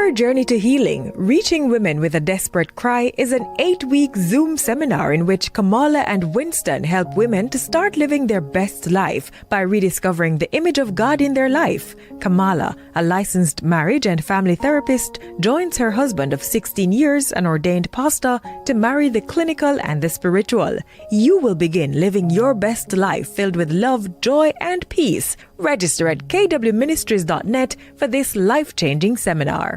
Her Journey to Healing, Reaching Women with a Desperate Cry is an 8-week Zoom seminar in which Kamala and Winston help women to start living their best life by rediscovering the image of God in their life. Kamala, a licensed marriage and family therapist, joins her husband of 16 years, an ordained pastor, to marry the clinical and the spiritual. You will begin living your best life filled with love, joy, and peace. Register at kwministries.net for this life-changing seminar.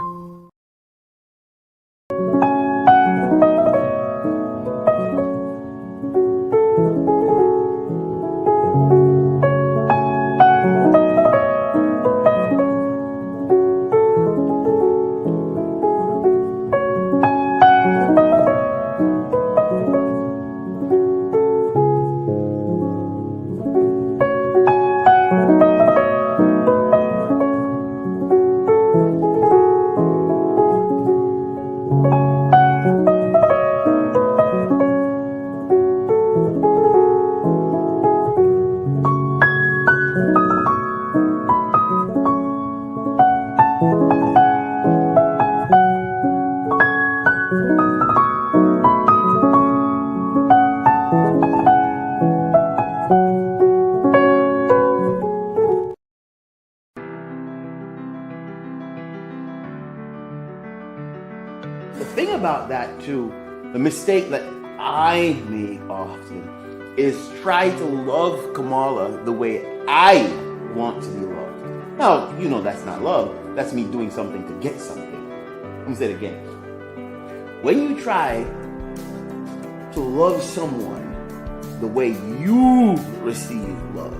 The thing about that too, the mistake that I make often is try to love Kamala the way I want to be loved. Now, you know that's not love. That's me doing something to get something. Let me say it again. When you try to love someone the way you receive love.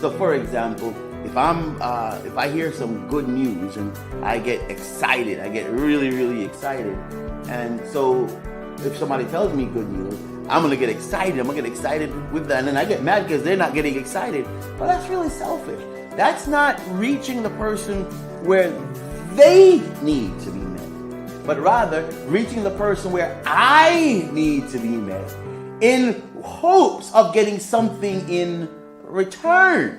So for example, if I hear some good news and I get excited, I get really, really excited. And so if somebody tells me good news, I'm gonna get excited. I'm gonna get excited with that. And then I get mad because they're not getting excited. But that's really selfish. That's not reaching the person where they need to be met, but rather reaching the person where I need to be met in hopes of getting something in return.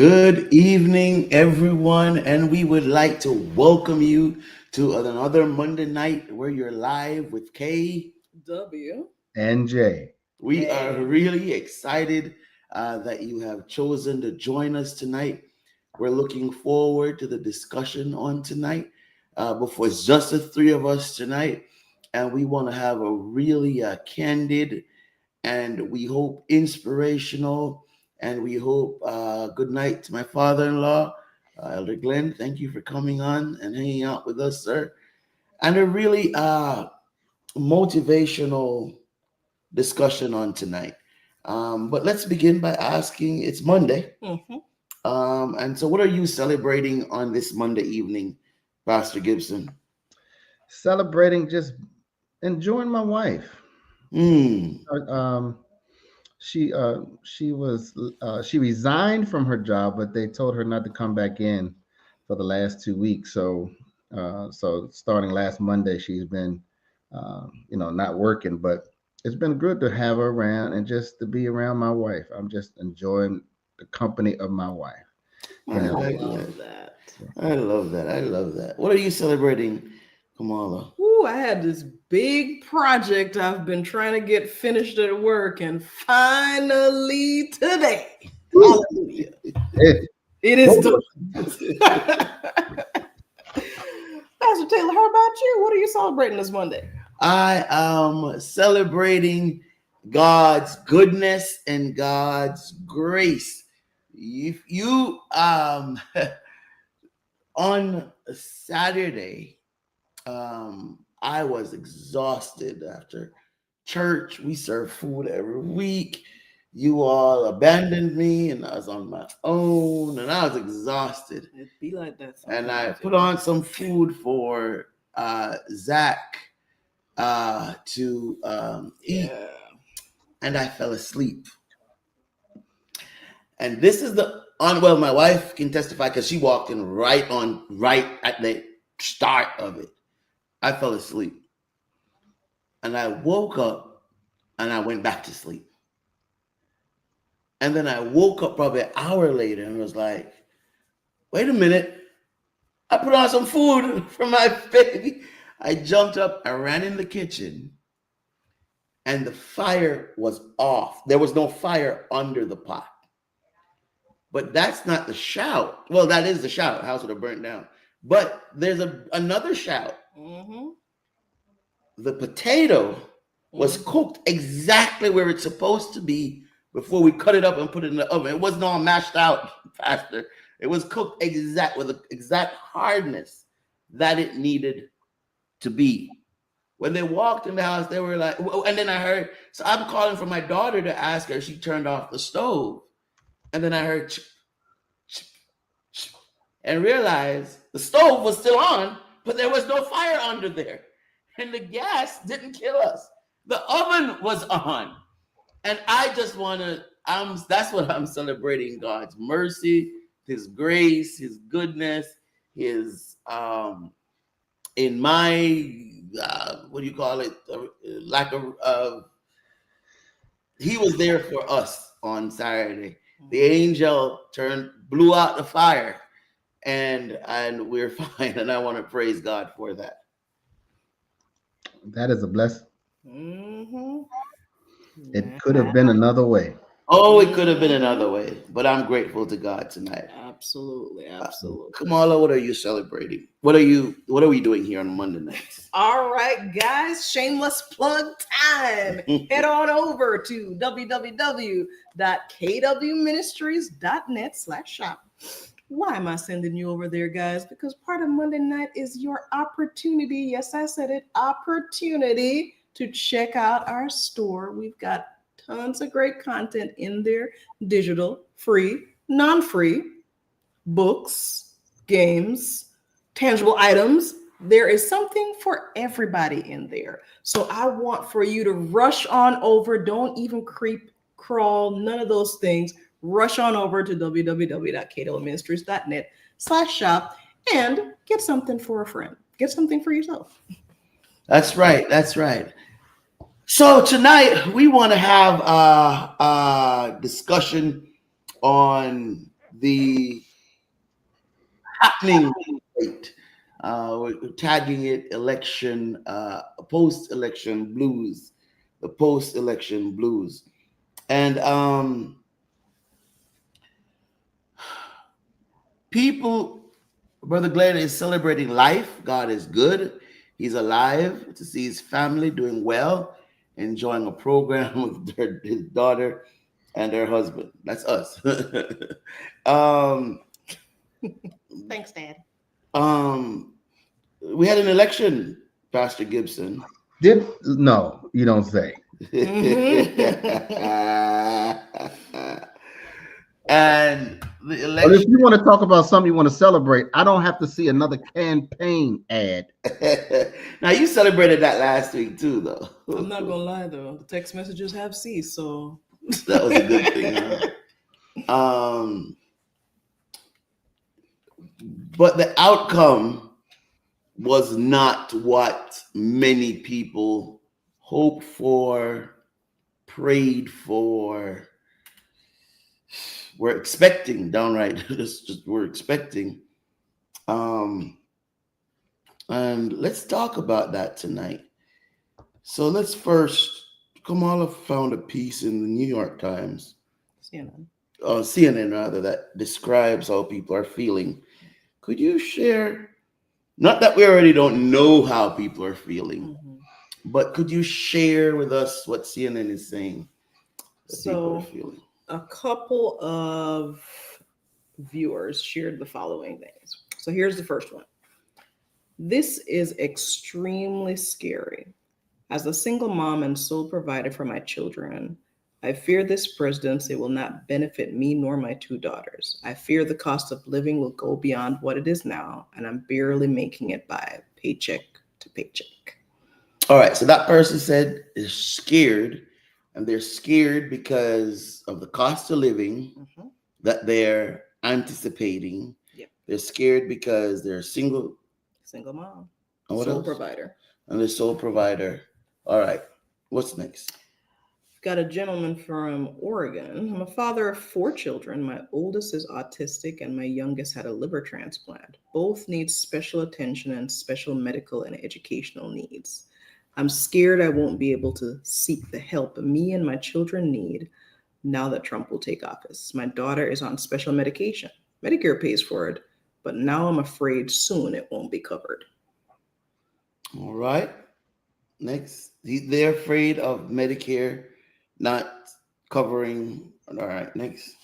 Good evening, everyone, and we would like to welcome you to another Monday night where you're live with K. W. and Jay. We are really excited that you have chosen to join us tonight. We're looking forward to the discussion on tonight. Before it's just the three of us tonight, and we want to have a really candid and we hope inspirational and we hope good night to my father-in-law, Elder Glenn. Thank you for coming on and hanging out with us, sir. And a really motivational discussion on tonight. But let's begin by asking, it's Monday. And so what are you celebrating on this Monday evening, Pastor Gibson? Celebrating, just enjoying my wife. She resigned from her job, but they told her not to come back in for the last 2 weeks. So starting last Monday, she's been not working, but it's been good to have her around and just to be around my wife. I'm just enjoying the company of my wife. I love that. I love that. What are you celebrating, Kamala? Ooh, I had this big project I've been trying to get finished at work, and finally today, hallelujah, it is done. Pastor Taylor, how about you? What are you celebrating this Monday? I am celebrating God's goodness and God's grace. If you on Saturday, I was exhausted after church. We serve food every week. You all abandoned me, and I was on my own, and I was exhausted. It'd be like that. And I put on some food for Zach to eat, and I fell asleep. And this is well, my wife can testify because she walked in right at the start of it. I fell asleep. And I woke up and I went back to sleep. And then I woke up probably an hour later and was like, wait a minute. I put on some food for my baby. I jumped up, I ran in the kitchen, and the fire was off. There was no fire under the pot. But that's not the shout. Well, that is the shout. House would have burnt down. But there's another shout. The potato was cooked exactly where it's supposed to be before we cut it up and put it in the oven. It wasn't all mashed out, Pastor. It was cooked with the exact hardness that it needed to be. When they walked in the house, they were like, and then I heard, so I'm calling for my daughter to ask her if she turned off the stove. And then I heard, and realized the stove was still on, but there was no fire under there. And the gas didn't kill us. The oven was on. And I just that's what I'm celebrating, God's mercy, his grace, his goodness, his, in my, what do you call it? He was there for us on Saturday. The angel blew out the fire, and we're fine. And I want to praise God for that. That is a blessing. It could have been another way. Oh, it could have been another way, but I'm grateful to God tonight. Absolutely. Kamala, what are you celebrating? What are we doing here on Monday nights? All right, guys, shameless plug time. Head on over to www.kwministries.net/shop. Why am I sending you over there, guys? Because part of Monday night is your opportunity. Yes, I said it, opportunity to check out our store. We've got tons of great content in there, digital, free, non-free, books, games, tangible items. There is something for everybody in there. So I want for you to rush on over. Don't even creep, crawl, none of those things. Rush on over to www.kwministries.net/shop and get something for a friend. Get something for yourself. That's right. So tonight we want to have a discussion on the happening state. We're tagging it election, post-election blues, the post-election blues. And people, Brother Glenn is celebrating life. God is good. He's alive to see his family doing well, enjoying a program with his daughter and her husband. That's us. Thanks, Dad. We had an election, Pastor Gibson. No, you don't say. And the But if election. you want to talk about something you want to celebrate, I don't have to see another campaign ad. Now you celebrated that last week too, though. I'm not gonna lie though, the text messages have ceased, so That was a good thing. Huh? But the outcome was not what many people hoped for, prayed for, were expecting. Downright, just were expecting. And let's talk about that tonight. So let's first, Kamala found a piece in the New York Times, CNN rather, that describes how people are feeling. Could you share, not that we already don't know how people are feeling, but could you share with us what CNN is saying that people are feeling? A couple of viewers shared the following things. So here's the first one. This is extremely scary. As a single mom and sole provider for my children, I fear this presidency will not benefit me nor my two daughters. I fear the cost of living will go beyond what it is now, and I'm barely making it by paycheck to paycheck. All right, so that person said is scared, and they're scared because of the cost of living that they're anticipating. Yep. They're scared because they're single mom, and what sole else? provider. And they're sole provider. All right, what's next? Got a gentleman from Oregon. I'm a father of 4 children. My oldest is autistic and my youngest had a liver transplant. Both need special attention and special medical and educational needs. I'm scared I won't be able to seek the help me and my children need now that Trump will take office. My daughter is on special medication. Medicare pays for it, but now I'm afraid soon it won't be covered. All right, next. They're afraid of Medicare not covering. All right, next.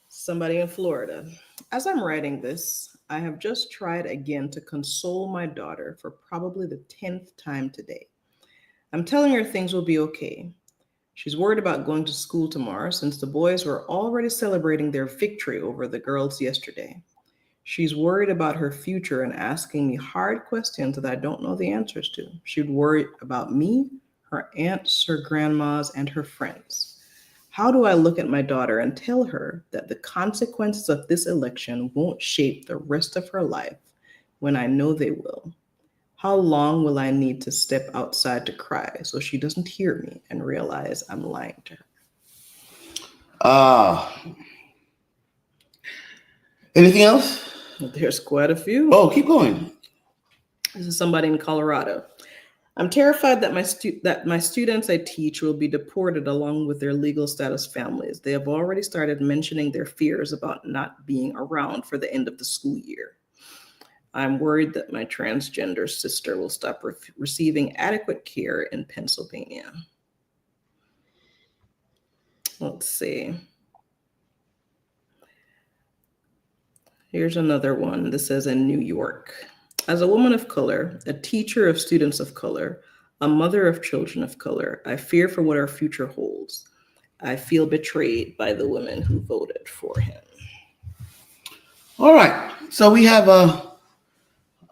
Somebody in Florida. As I'm writing this, I have just tried again to console my daughter for probably the 10th time today. I'm telling her things will be okay. She's worried about going to school tomorrow since the boys were already celebrating their victory over the girls yesterday. She's worried about her future and asking me hard questions that I don't know the answers to. She'd worry about me, her aunts, her grandmas, and her friends. How do I look at my daughter and tell her that the consequences of this election won't shape the rest of her life when I know they will? How long will I need to step outside to cry so she doesn't hear me and realize I'm lying to her? Anything else? There's quite a few. Oh, keep going. This is somebody in Colorado. I'm terrified that my students I teach will be deported along with their legal status families. They have already started mentioning their fears about not being around for the end of the school year. I'm worried that my transgender sister will stop receiving adequate care in Pennsylvania. Let's see. Here's another one. This says in New York. As a woman of color, a teacher of students of color, a mother of children of color, I fear for what our future holds. I feel betrayed by the women who voted for him. All right. So we have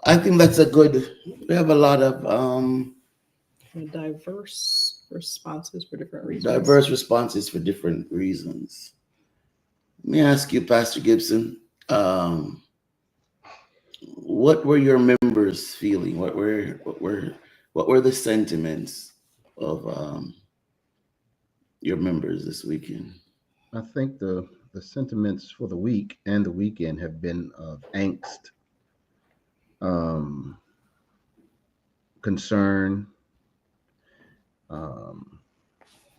I think that's we have a lot of diverse responses for different reasons. Diverse responses for different reasons. Let me ask you, Pastor Gibson, what were your members feeling? What were the sentiments of your members this weekend? I think the the sentiments for the week and the weekend have been of angst, um, concern, um,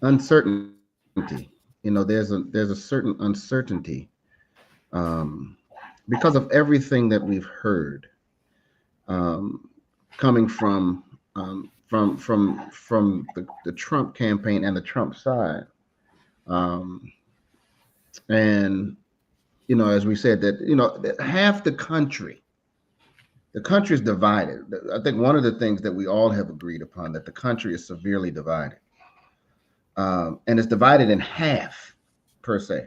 uncertainty. There's a certain uncertainty um, because of everything that we've heard um, coming from the Trump campaign and the Trump side. Um, and as we said, that half the country is divided. I think one of the things that we all have agreed upon, that the country is severely divided, and it's divided in half per se.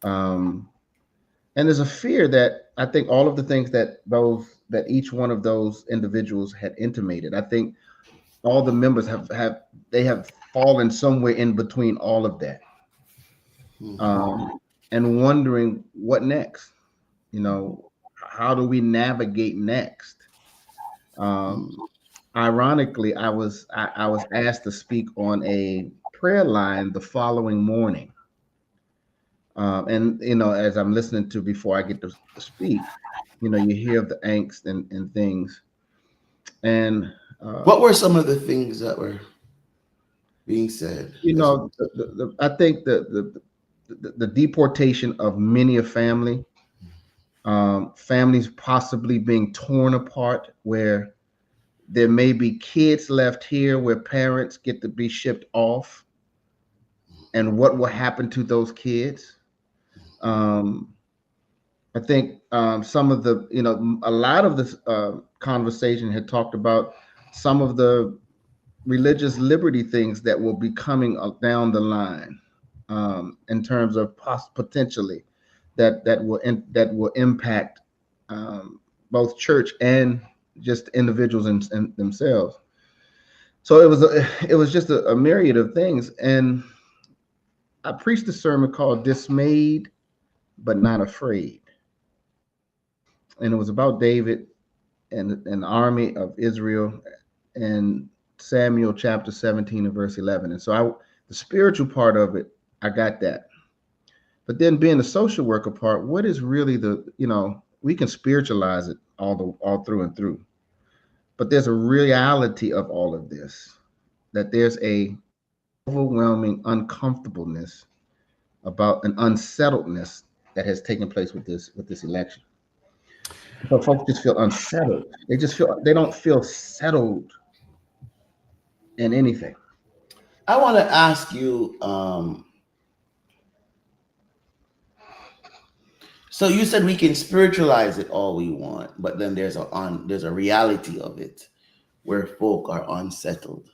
And there's a fear that I think all of the things that each one of those individuals had intimated, I think all the members have fallen somewhere in between all of that, and wondering what next. How do we navigate next? Ironically, I was asked to speak on a prayer line the following morning, and as I'm listening to before I get to speak, you hear of the angst and things. And what were some of the things that were being said? I think the deportation of many a family, families possibly being torn apart, where there may be kids left here where parents get to be shipped off, and what will happen to those kids. I think some of the, a lot of this conversation had talked about some of the religious liberty things that will be coming down the line, in terms of potentially that will impact both church and just individuals in themselves. So it was just a myriad of things, and I preached a sermon called "Dismayed but Not Afraid," and it was about David and an army of Israel, and Samuel chapter 17 and verse 11. And so the spiritual part of it, I got that. But then being the social worker part, what is really we can spiritualize it all through and through. But there's a reality of all of this, that there's a overwhelming uncomfortableness about an unsettledness that has taken place with this election. So folks just feel unsettled. They don't feel settled in anything. I want to ask you, so you said we can spiritualize it all we want, but then there's a reality of it where folk are unsettled.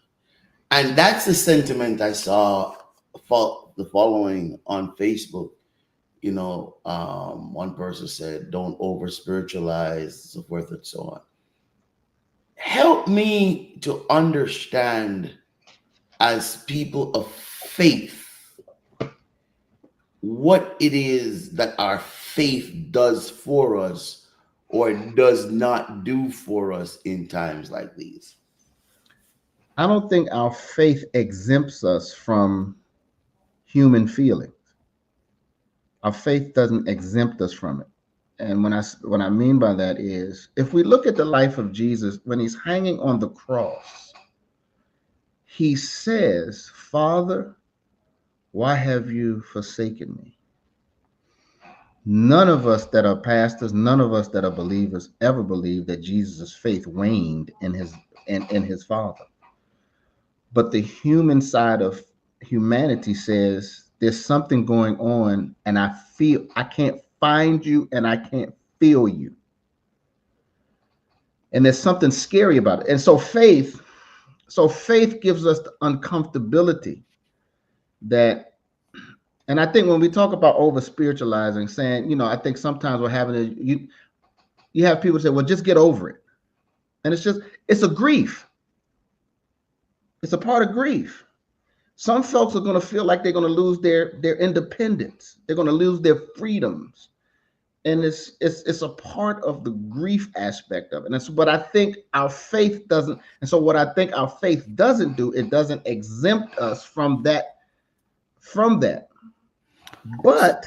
And that's the sentiment I saw the following on Facebook. One person said, don't over spiritualize, so forth and so on. Help me to understand, as people of faith, what it is that our faith does for us or does not do for us in times like these. I don't think our faith exempts us from human feelings. Our faith doesn't exempt us from it. And what I mean by that is, if we look at the life of Jesus, when he's hanging on the cross, he says, "Father, why have you forsaken me?" None of us that are pastors, none of us that are believers ever believe that Jesus' faith waned in his Father. But the human side of humanity says, there's something going on, and I can't find you and I can't feel you. And there's something scary about it. And so faith gives us the uncomfortability that, and I think when we talk about over spiritualizing, saying, I think sometimes what happens is you have people say, well, just get over it. And it's a grief. It's a part of grief. Some folks are going to feel like they're going to lose their independence. They're going to lose their freedoms. And it's a part of the grief aspect of it. And that's what I think our faith doesn't. And so what I think our faith doesn't do, it doesn't exempt us from that. But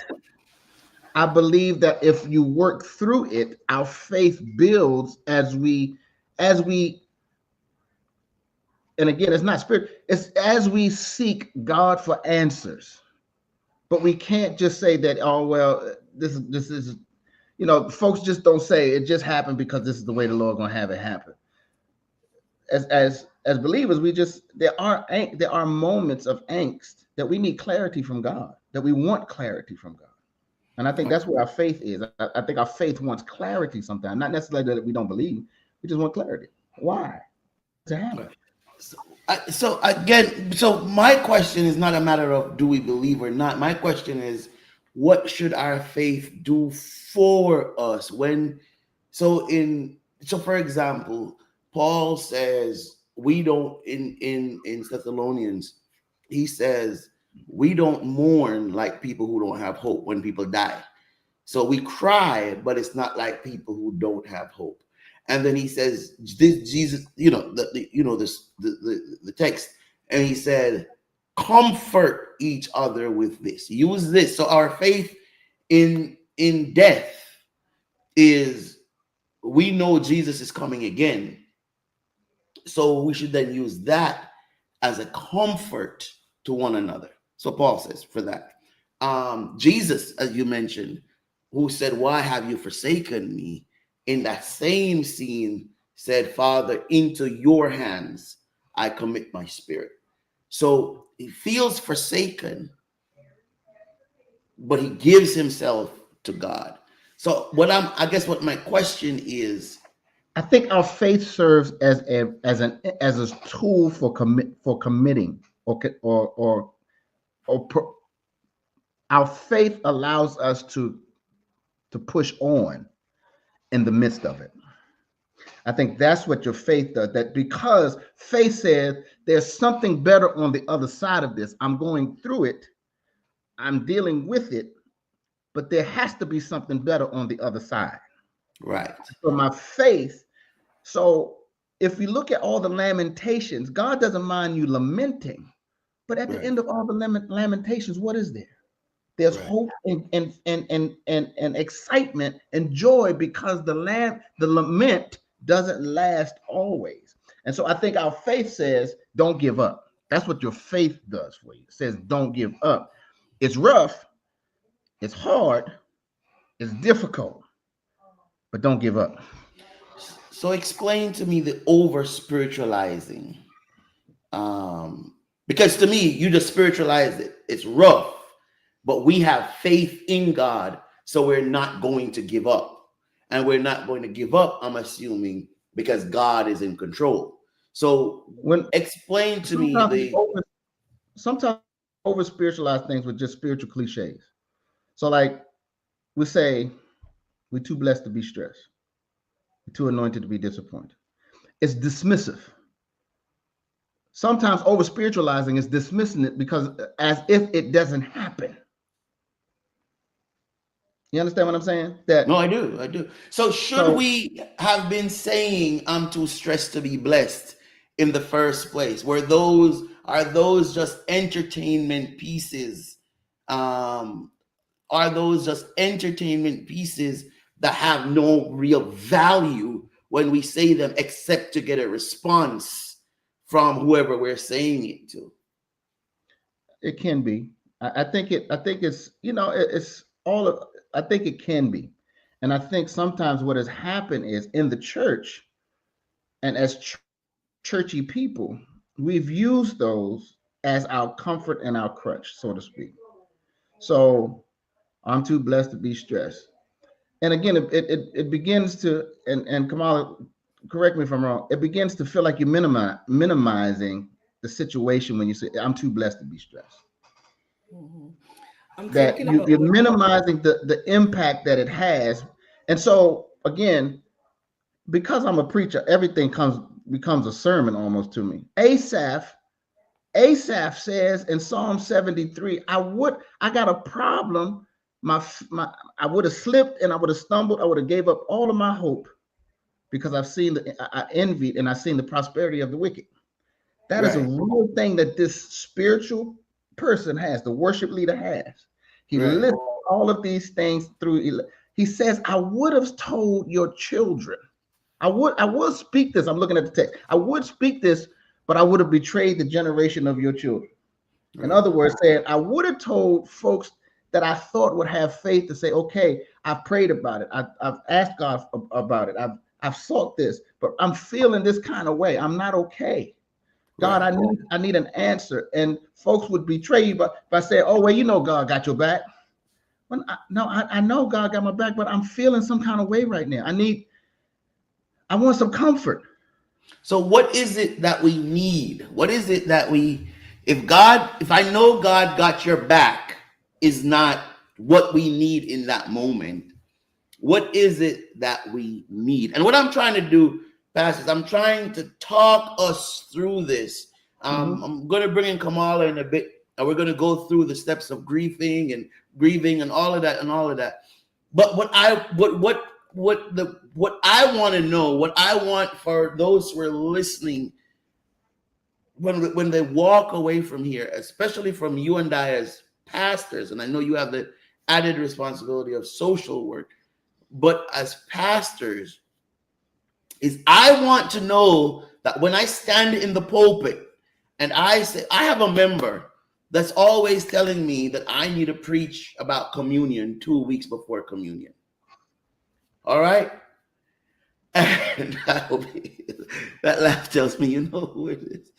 I believe that if you work through it, our faith builds as we, and again, it's not spirit, it's as we seek God for answers. But we can't just say that, oh, well, this is, folks just don't say it just happened because this is the way the Lord gonna have it happen. As believers, there are moments of angst that we need clarity from God, that we want clarity from God. And I think that's where our faith is. I think our faith wants clarity sometimes, not necessarily that we don't believe. We just want clarity. Why? To happen. So again, my question is not a matter of do we believe or not. My question is, what should our faith do for us for example, Paul says we don't in Thessalonians, he says we don't mourn like people who don't have hope when people die. So we cry, but it's not like people who don't have hope. And then he says, this Jesus, the text, and he said, comfort each other with this. Use this. So our faith in death is, we know Jesus is coming again. So we should then use that as a comfort to one another. So Paul says for that. Jesus, as you mentioned, who said, why have you forsaken me? In that same scene said, Father, into your hands I commit my spirit. So he feels forsaken, but he gives himself to God. So what my question is, I think our faith serves as a tool for committing, or our faith allows us to push on in the midst of it. I think that's what your faith does. That because faith says there's something better on the other side of this. I'm going through it. I'm dealing with it, but there has to be something better on the other side. Right. So my faith. So if we look at all the lamentations, God doesn't mind you lamenting, but at the end of all the lamentations, what is there? There's hope and excitement and joy, because the lament doesn't last always. And so I think our faith says, don't give up. That's what your faith does for you. It says, don't give up. It's rough, it's hard, it's difficult, but don't give up. So explain to me the over spiritualizing. Because to me, you just spiritualize it. It's rough. But we have faith in God, so we're not going to give up. And we're not going to give up, I'm assuming, because God is in control. So explain to me sometimes over spiritualize things with just spiritual cliches. So like we say, we're too blessed to be stressed. We're too anointed to be disappointed. It's dismissive. Sometimes over spiritualizing is dismissing it because as if it doesn't happen. You understand what I'm saying? No, I do. So we have been saying I'm too stressed to be blessed in the first place? Are those just entertainment pieces? Are those just entertainment pieces that have no real value when we say them, except to get a response from whoever we're saying it to? It can be. I think it's all of. I think it can be. And I think sometimes what has happened is in the church and as churchy people, we've used those as our comfort and our crutch, so to speak. So I'm too blessed to be stressed. And again, it begins to, and Kamala, correct me if I'm wrong, it begins to feel like you're minimizing the situation when you say, I'm too blessed to be stressed. Mm-hmm. That you're minimizing the impact that it has. And so again, because I'm a preacher, everything becomes a sermon almost to me. Asaph says in Psalm 73, I got a problem. I would have slipped and I would have stumbled. I would have gave up all of my hope because I envied and I've seen the prosperity of the wicked. That is a real thing that this spiritual person has, the worship leader has. He Right. lists all of these things through. He says, I would have told your children. I would speak this. I'm looking at the text. I would speak this, but I would have betrayed the generation of your children. In other words, saying, I would have told folks that I thought would have faith to say, okay, I've prayed about it. I've asked God about it. I've sought this, but I'm feeling this kind of way. I'm not okay. God, Right. I need an answer. And folks would betray you by saying, oh, well, you know, God got your back. Well, I know God got my back, but I'm feeling some kind of way right now. I want some comfort. So what is it that we need? What is it that if I know God got your back is not what we need in that moment, what is it that we need? And what I'm trying to do, Pastor, is I'm trying to talk us through this. I'm going to bring in Kamala in a bit, and we're going to go through the steps of grieving and all of that. But what I want to know, what I want for those who are listening, when they walk away from here, especially from you and I as pastors, and I know you have the added responsibility of social work, but as pastors, is I want to know that when I stand in the pulpit and I say, I have a member that's always telling me that I need to preach about communion 2 weeks before communion. All right? And that laugh tells me you know who it is.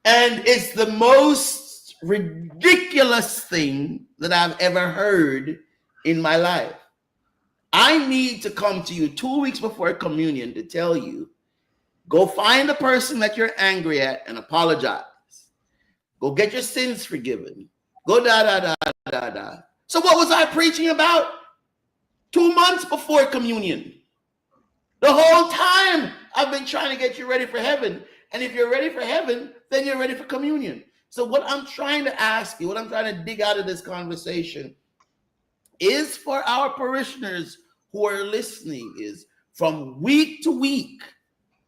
And it's the most ridiculous thing that I've ever heard in my life. I need to come to you 2 weeks before communion to tell you, go find the person that you're angry at and apologize. Go get your sins forgiven. Go da. So what was I preaching about 2 months before communion? The whole time I've been trying to get you ready for heaven. And if you're ready for heaven, then you're ready for communion. So what I'm trying to ask you, what I'm trying to dig out of this conversation is for our parishioners who are listening is from week to week,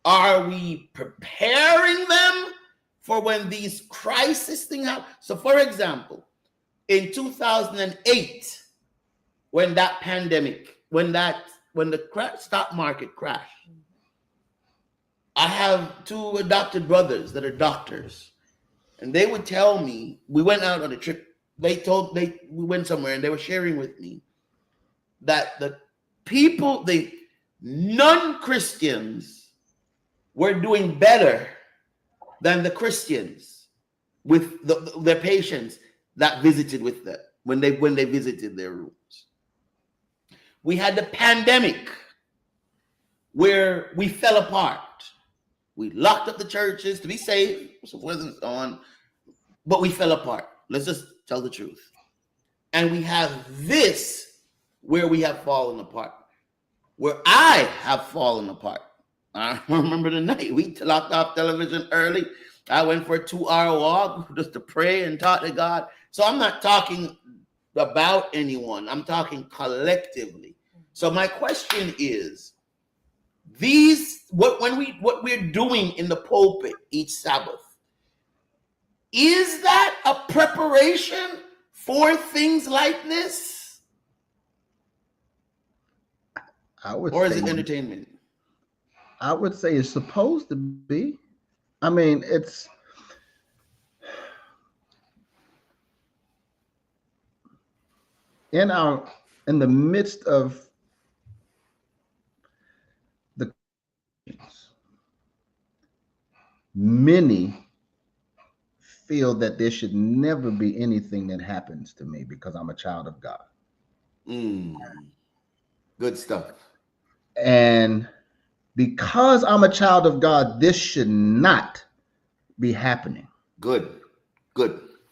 are we preparing them for when these crisis things happen? So for example, in 2008, when that pandemic, when the stock market crashed, I have 2 adopted brothers that are doctors, and they would tell me, we went out on a trip. We went somewhere and they were sharing with me that the non-Christians were doing better than the Christians with their patients that visited with them when they visited their rooms. We had the pandemic where we fell apart. We locked up the churches to be safe, so forth and so on, but we fell apart. Let's just tell the truth. And we have this where we have fallen apart, where I have fallen apart. I remember the night we locked off television early. I went for a 2-hour walk just to pray and talk to God. So I'm not talking about anyone. I'm talking collectively. So my question is, what we're doing in the pulpit each Sabbath, is that a preparation for things like this? Or is it entertainment? I would say it's supposed to be. I mean, it's in the midst of the many feel that there should never be anything that happens to me because I'm a child of God. Good stuff. And because I'm a child of God, this should not be happening. Good.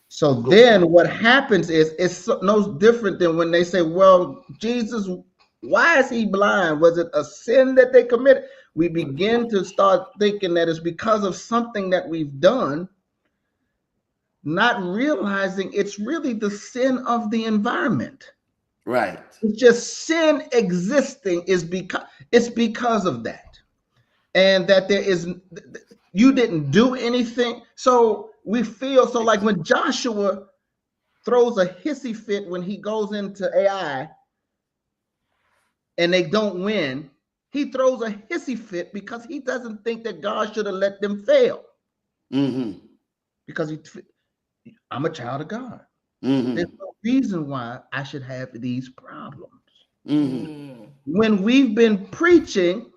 So then what happens is it's no different than when they say, well, Jesus, why is he blind? Was it a sin that they committed? We begin to start thinking that it's because of something that we've done, not realizing it's really the sin of the environment. Right. It's just sin existing is because of that. And that you didn't do anything. So we feel, so like when Joshua throws a hissy fit when he goes into AI and they don't win. He throws a hissy fit because he doesn't think that God should have let them fail. Mm-hmm. Because I'm a child of God. Mm-hmm. There's no reason why I should have these problems. Mm-hmm. When we've been preaching,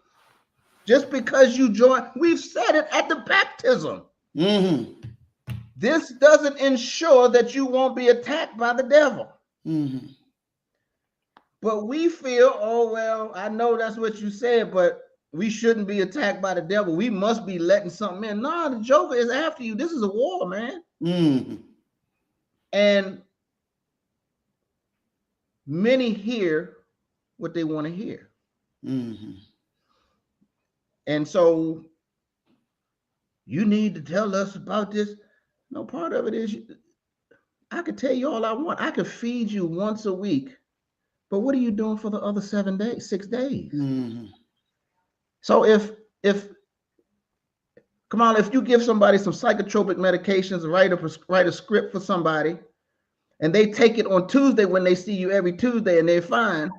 just because you join, we've said it at the baptism. Mm-hmm. This doesn't ensure that you won't be attacked by the devil. Mm-hmm. But we feel, oh, well, I know that's what you said, but we shouldn't be attacked by the devil. We must be letting something in. No, the Joker is after you. This is a war, man. Mm-hmm. And many hear what they want to hear. Mm-hmm. And so you need to tell us about this. No, part of it is I could tell you all I want. I could feed you once a week. But what are you doing for the other 7 days, 6 days? Mm-hmm. So if Kamala, if you give somebody some psychotropic medications, write a script for somebody, and they take it on Tuesday when they see you every Tuesday and they're fine,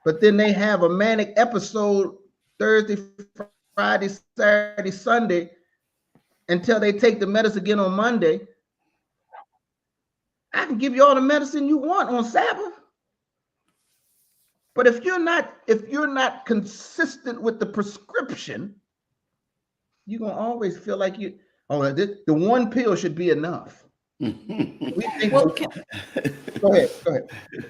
but then they have a manic episode Thursday, Friday, Saturday, Sunday, until they take the medicine again on Monday, I can give you all the medicine you want on Sabbath. But if you're not consistent with the prescription, you're gonna always feel like the one pill should be enough. We think Well, go ahead.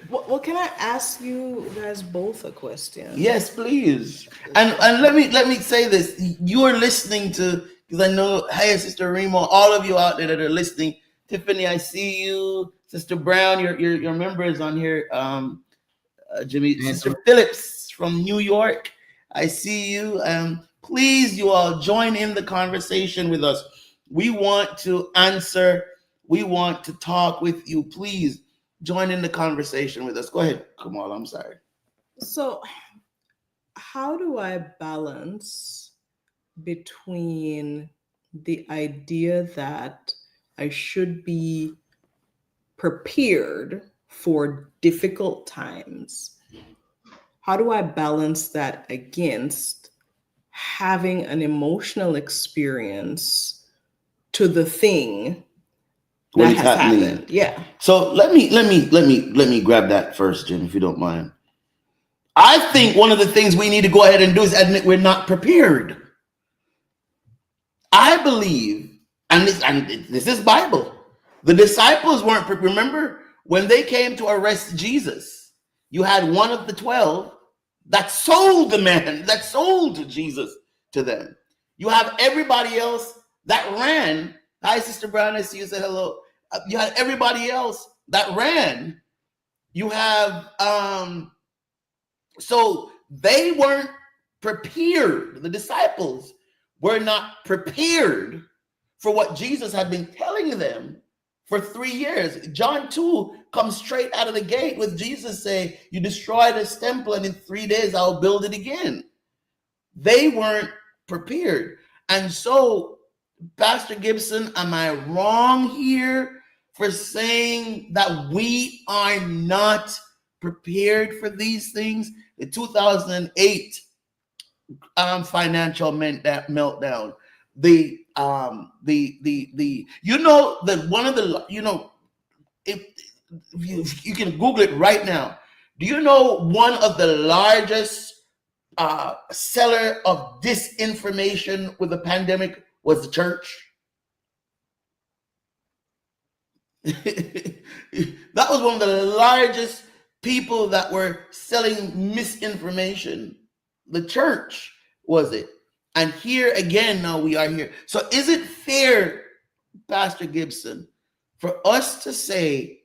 Well, can I ask you guys both a question? Yes, please. And let me say this. You are listening to, because I know, hey, Sister Remo, all of you out there that are listening. Tiffany, I see you. Sister Brown, your member is on here. Jimmy, Sister Phillips from New York, I see you. Please, you all join in the conversation with us. We want to answer. We want to talk with you. Please join in the conversation with us. Go ahead, Kamal. I'm sorry. So, how do I balance between the idea that I should be prepared for difficult times? How do I balance that against having an emotional experience to the thing that has happened? Yeah. So let me grab that first, Jim, if you don't mind. I think one of the things we need to go ahead and do is admit we're not prepared. I believe, and this is Bible. The disciples weren't prepared. Remember when they came to arrest Jesus, you had one of the 12 that sold Jesus to them. You have everybody else that ran. Hi, Sister Brown, I see you, say hello. You had everybody else that ran. You have, so they weren't prepared. The disciples were not prepared for what Jesus had been telling them for 3 years. John 2 comes straight out of the gate with Jesus saying, you destroy this temple and in 3 days I'll build it again. They weren't prepared. And so, Pastor Gibson, am I wrong here for saying that we are not prepared for these things? The 2008 financial meltdown, the you know that one of the, you know, if you can Google it right now. Do you know one of the largest seller of disinformation with the pandemic was the church? That was one of the largest people that were selling misinformation. The church was it. And here again, now we are here. So is it fair, Pastor Gibson, for us to say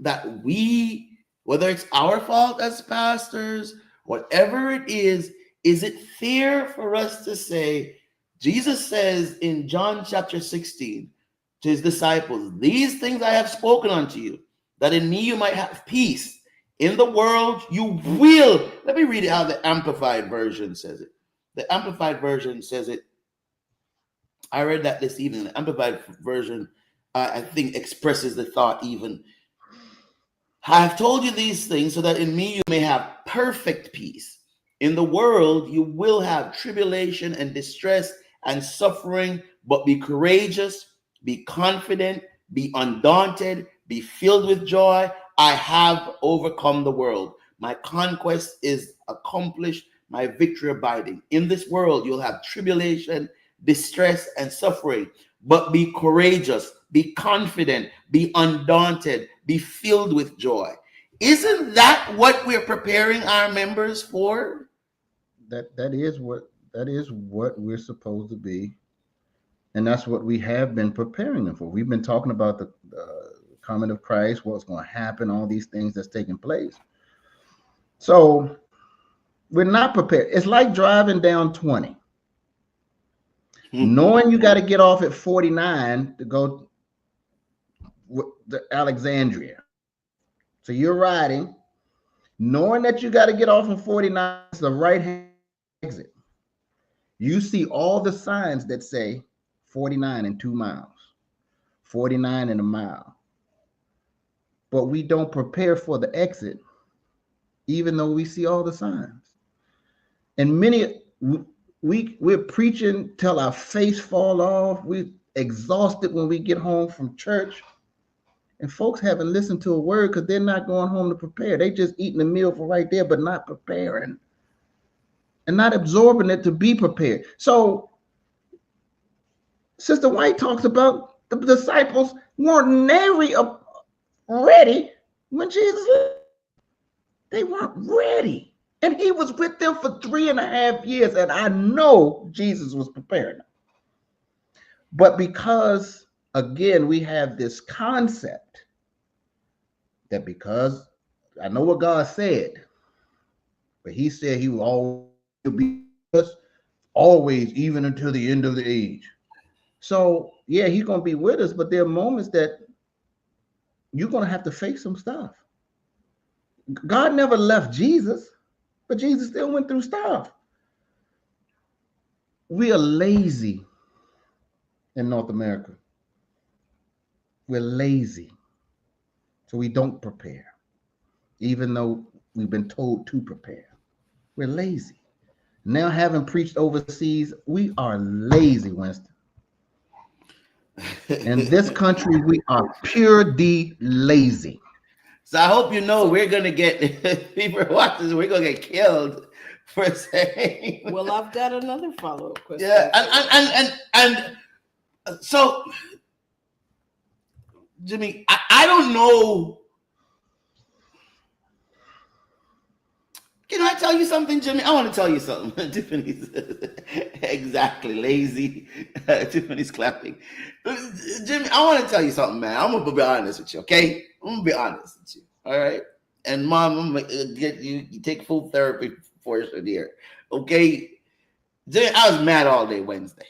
that we, whether it's our fault as pastors, whatever it is it fair for us to say, Jesus says in John chapter 16 to his disciples, these things I have spoken unto you, that in me you might have peace. In the world you will. Let me read it how the Amplified Version says it. The Amplified Version says it. I read that this evening. The Amplified Version I think expresses the thought even. I have told you these things so that in me you may have perfect peace. In the world you will have tribulation and distress and suffering, but be courageous, be confident, be undaunted, be filled with joy. I have overcome the world. My conquest is accomplished, my victory abiding. In this world you'll have tribulation, distress, and suffering, but be courageous, be confident, be undaunted, be filled with joy. Isn't that what we're preparing our members for? That is what we're supposed to be, and that's what we have been preparing them for. We've been talking about the coming of Christ, what's going to happen, all these things that's taking place. So we're not prepared. It's like driving down 20, knowing you got to get off at 49 to go to Alexandria. So you're riding, knowing that you got to get off at 49, it's the right hand exit. You see all the signs that say 49 in 2 miles, 49 in a mile. But we don't prepare for the exit, even though we see all the signs. And many, we're preaching till our face fall off. We're exhausted when we get home from church. And folks haven't listened to a word because they're not going home to prepare. They just eating the meal for right there, but not preparing and not absorbing it to be prepared. So Sister White talks about the disciples weren't nary ready when Jesus left. They weren't ready. And he was with them for 3.5 years. And I know Jesus was preparing them. But because, again, we have this concept that because I know what God said, but he said he will always be with us, always, even until the end of the age. So, yeah, he's going to be with us, but there are moments that you're going to have to face some stuff. God never left Jesus, but Jesus still went through stuff. We are lazy in North America. We're lazy. So we don't prepare, even though we've been told to prepare. We're lazy. Now, having preached overseas, we are lazy, Winston. In this country, we are pure D lazy. So I hope you know we're gonna get people watching this, we're gonna get killed for saying. Well, I've got another follow-up question. Yeah, and so Jimmy, I don't know. Can I tell you something, Jimmy? I want to tell you something. Tiffany's exactly lazy. Tiffany's clapping. Jimmy, I want to tell you something, man. I'm gonna be honest with you, okay? I'm gonna be honest with you, all right? And Mom, I'm gonna get you take full therapy for your dear, okay? Jimmy, I was mad all day Wednesday,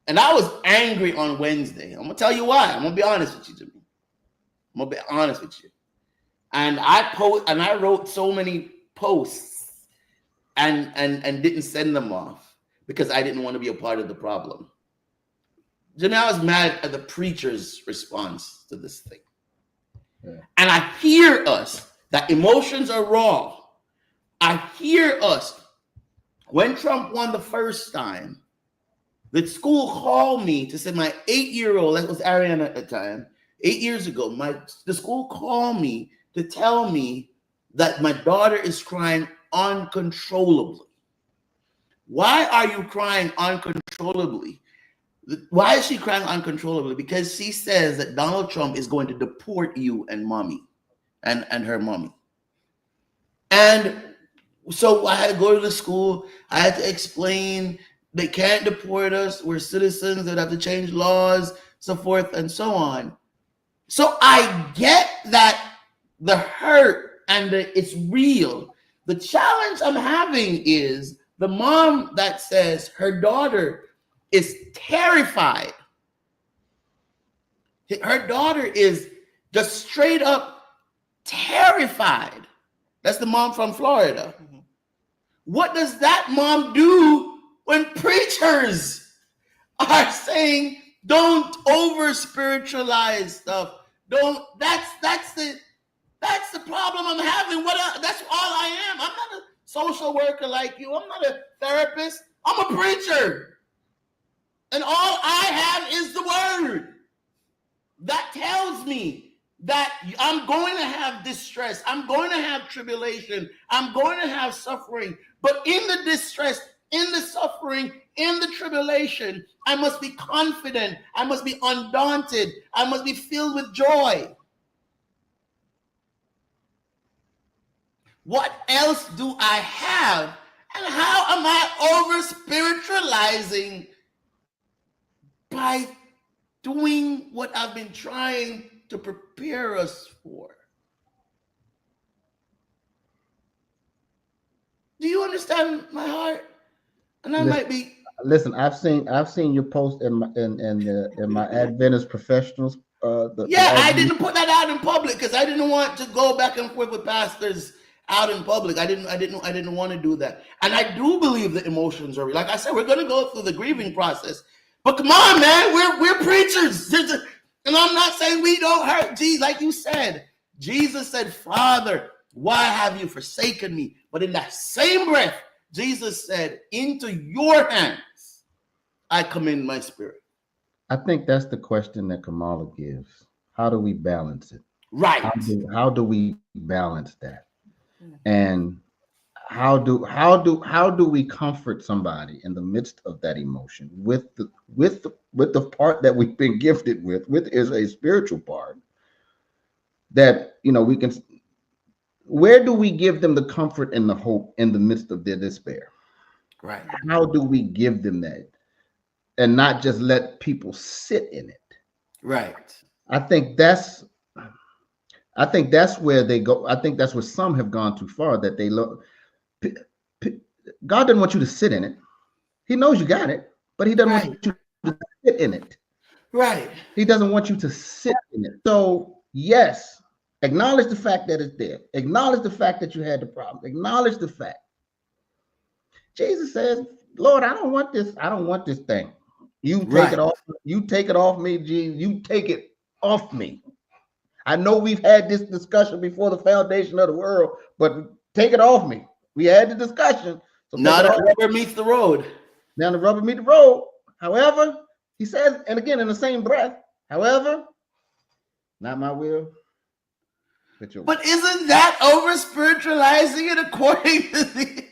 and I was angry on Wednesday. I'm gonna tell you why. I'm gonna be honest with you, Jimmy. I'm gonna be honest with you. And I wrote so many posts and didn't send them off because I didn't want to be a part of the problem. Jimmy, I was mad at the preacher's response to this thing. Yeah. And I hear us that emotions are raw. I hear us when Trump won the first time, the school called me to say my 8-year-old, that was Ariana at the time, 8 years ago, the school called me to tell me that my daughter is crying uncontrollably. Why are you crying uncontrollably? Why is she crying uncontrollably? Because she says that Donald Trump is going to deport you and mommy and her mommy. And so I had to go to the school. I had to explain they can't deport us. We're citizens that have to change laws, so forth and so on. So I get that the hurt and it's real. The challenge I'm having is the mom that says her daughter is terrified. Her daughter is just straight up terrified. That's the mom from Florida. Mm-hmm. What does that mom do when preachers are saying Don't over spiritualize stuff. Don't. That's the problem I'm having. That's all I am. I'm not a social worker like you. I'm not a therapist. I'm a preacher, and all I have is the word that tells me that I'm going to have distress. I'm going to have tribulation. I'm going to have suffering. But in the distress, in the suffering, in the tribulation, I must be confident. I must be undaunted. I must be filled with joy. What else do I have? And how am I over spiritualizing by doing what I've been trying to prepare us for? Do you understand my heart? And I might be. Listen, I've seen your post in my Adventist professionals. I didn't put that out in public because I didn't want to go back and forth with pastors out in public. I didn't want to do that. And I do believe the emotions are real. Like I said, we're going to go through the grieving process. But come on, man, we're preachers. And I'm not saying we don't hurt. Jesus, like you said, Jesus said, Father, why have you forsaken me? But in that same breath, Jesus said, into your hands, I commend my spirit. I think that's the question that Kamala gives. How do we balance it? Right. How do we balance that? And how do we comfort somebody in the midst of that emotion with the part that we've been gifted with is a spiritual part that we can. Where do we give them the comfort and the hope in the midst of their despair? Right. How do we give them that and not just let people sit in it? Right. I think that's where they go. I think that's where some have gone too far, that they look. God doesn't want you to sit in it. He knows you got it, but he doesn't want you to sit in it. Right. He doesn't want you to sit in it. So yes, acknowledge the fact that it's there. Acknowledge the fact that you had the problem. Acknowledge the fact. Jesus says, Lord, I don't want this. I don't want this thing. You take it off. You take it off me, Jesus. You take it off me. I know we've had this discussion before the foundation of the world, but take it off me. We had the discussion. So now the rubber meets the road. Now the rubber meets the road. However, he says, and again in the same breath, however, not my will, but your will. But isn't that over spiritualizing it according to the?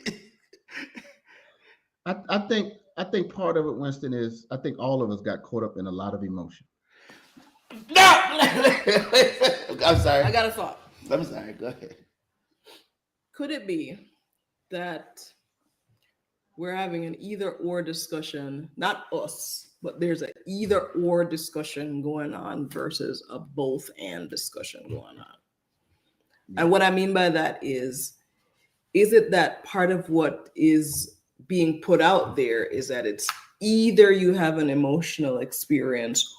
I think part of it, Winston, is I think all of us got caught up in a lot of emotion. No, I'm sorry. I got a thought. I'm sorry. Go ahead. Could it be that we're having an either-or discussion? Not us, but there's an either-or discussion going on versus a both-and discussion going on. And what I mean by that is it that part of what is being put out there is that it's either you have an emotional experience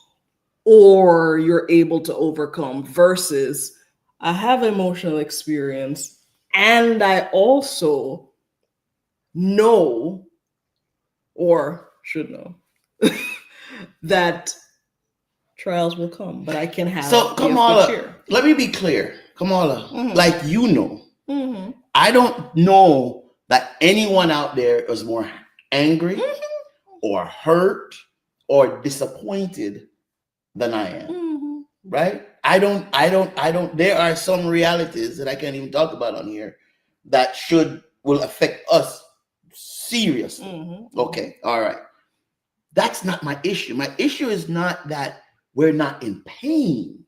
or you're able to overcome, versus I have emotional experience and I also know, or should know, that trials will come, but I can have. So Kamala, let me be clear. Kamala, like I don't know that anyone out there is more angry or hurt or disappointed than I am. Right? I don't. There are some realities that I can't even talk about on here that will affect us seriously. Okay. All right. That's not my issue. My issue is not that we're not in pain.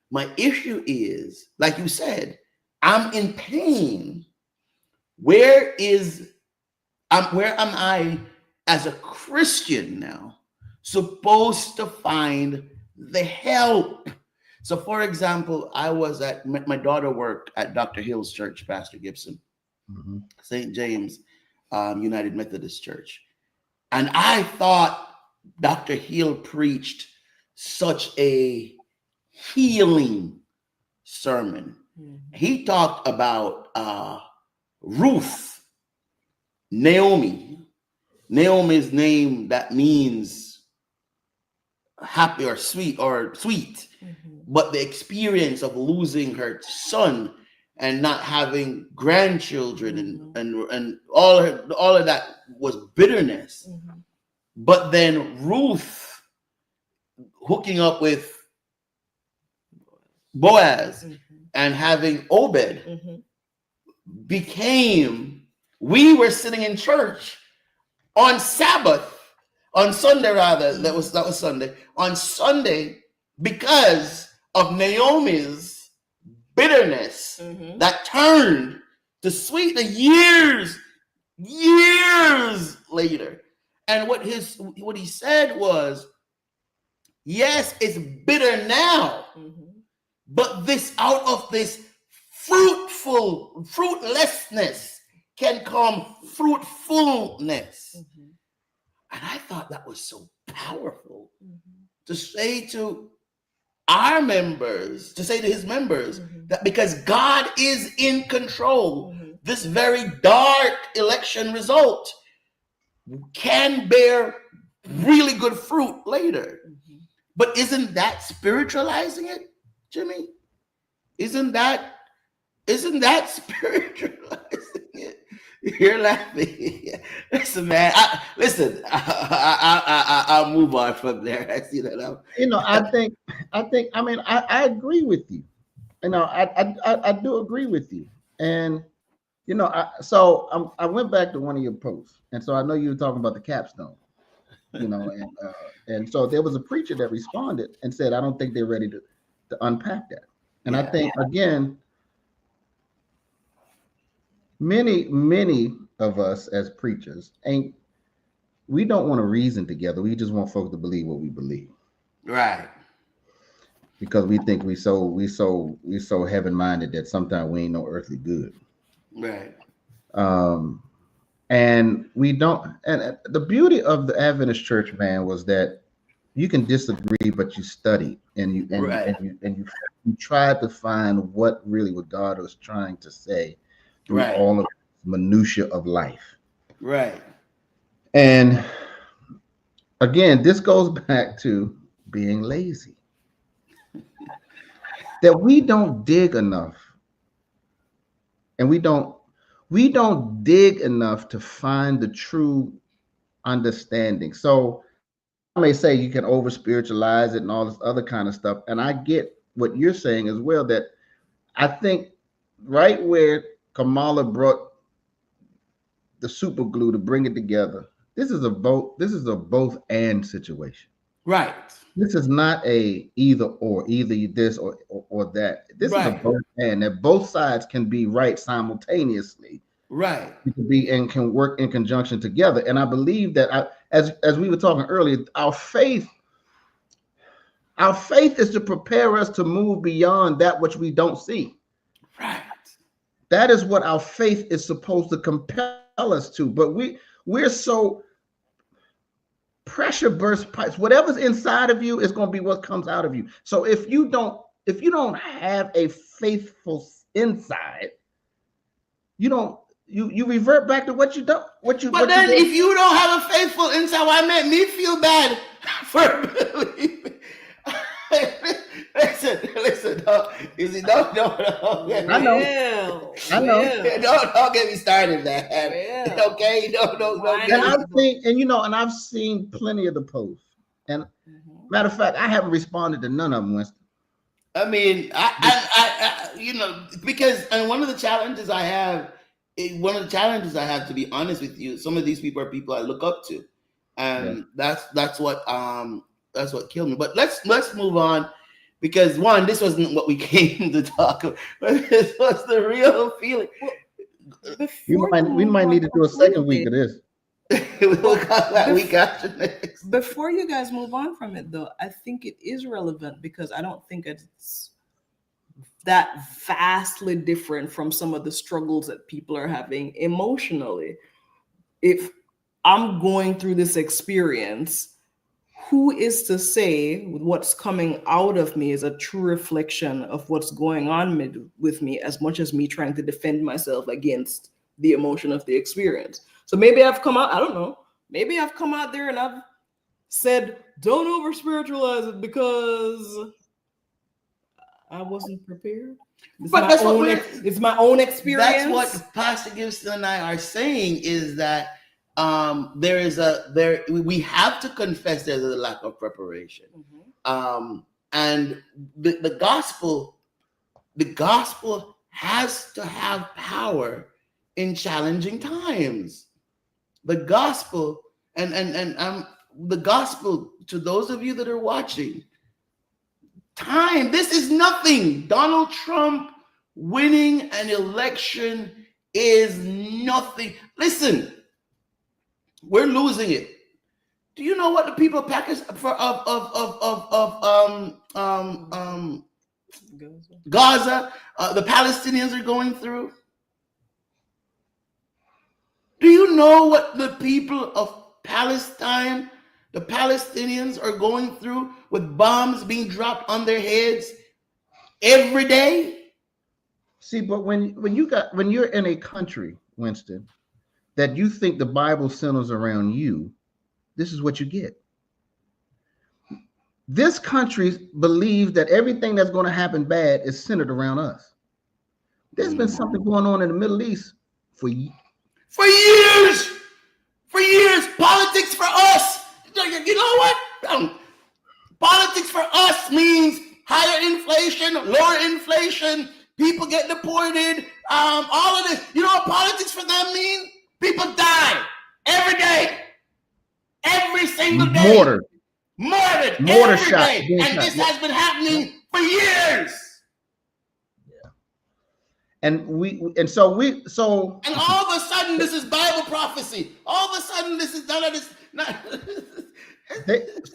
My issue is, like you said, I'm in pain. Where am I as a Christian now supposed to find the help? So, for example, I was my daughter worked at Dr. Hill's church, Pastor Gibson, St. James United Methodist Church. And I thought Dr. Hill preached such a healing sermon. He talked about Ruth, Naomi's name that means happy or sweet, but the experience of losing her son and not having grandchildren and all of that was bitterness. But then Ruth hooking up with Boaz and having Obed became, we were sitting in church on Sabbath, on Sunday rather, that was Sunday, on Sunday, because of Naomi's bitterness that turned to sweetness years later. And what he said was, yes, it's bitter now, but this, out of this fruitlessness can come fruitfulness. And I thought that was so powerful to say to our members, to say to his members, that because God is in control, this very dark election result can bear really good fruit later. But isn't that spiritualizing it, Jimmy? Isn't that spiritualizing it? You're laughing. Listen, man. I'll move on from there. I see that out. I agree with you. I do agree with you. And I went back to one of your posts, and so I know you were talking about the capstone. And so there was a preacher that responded and said, I don't think they're ready to unpack that. And I think, again, many of us as preachers we don't want to reason together. We just want folks to believe what we believe. Right. Because we think we so heaven-minded that sometimes we ain't no earthly good. Right. And we don't, and the beauty of the Adventist church, man, was that you can disagree, but you study and you try to find what God was trying to say through all of the minutia of life. Right. And again, this goes back to being lazy. That we don't dig enough, and we don't dig enough to find the true understanding. So I may say you can over spiritualize it and all this other kind of stuff. And I get what you're saying as well, that I think right where Kamala brought the super glue to bring it together, this is a both and situation. Right. This is not a either this or that. This is a both and, that both sides can be right simultaneously. Right. It can be and can work in conjunction together. And I believe that as we were talking earlier, our faith is to prepare us to move beyond that which we don't see. Right. That is what our faith is supposed to compel us to. But we're so pressure burst pipes. Whatever's inside of you is going to be what comes out of you. So if you don't have a faithful inside, you revert back to what you don't. But then if you don't have a faithful inside, why make me feel bad for believing? Listen. You see, don't I know. Don't get me started, man. Okay, don't. And I've seen plenty of the posts. And matter of fact, I haven't responded to none of them, Winston. I mean, I because one of the challenges I have, to be honest with you, some of these people are people I look up to, and that's what killed me. But let's move on, because one, this wasn't what we came to talk about, but this was the real feeling. We might need to do a second week of this. We'll call that week after next. Before you guys move on from it, though, I think it is relevant, because I don't think it's that vastly different from some of the struggles that people are having emotionally. If I'm going through this experience, who is to say what's coming out of me is a true reflection of what's going on with me, as much as me trying to defend myself against the emotion of the experience? So maybe I've come out, I don't know, maybe I've come out there and I've said don't over spiritualize it because I wasn't prepared. But that's what It's my own experience. That's what Pastor Gibson and I are saying, is that we have to confess there's a lack of preparation. And the gospel has to have power in challenging times. The gospel the gospel, to those of you that are watching, this is nothing. Donald Trump winning an election is nothing. Listen, we're losing it. Do you know what the people of Gaza, the Palestinians are going through? Do you know what the people of Palestine, the Palestinians, are going through with bombs being dropped on their heads every day? See, but when you're in a country, Winston, that you think the Bible centers around you, this is what you get. This country believes that everything that's going to happen bad is centered around us. There's been something going on in the Middle East for years. Politics for us. You know what? Politics for us means higher inflation, lower inflation, people get deported, all of this. You know what politics for them means? People die every day. Every single day. Mortar shot. And this has been happening for years. Yeah. And so and all of a sudden this is Bible prophecy. All of a sudden this is none of this. This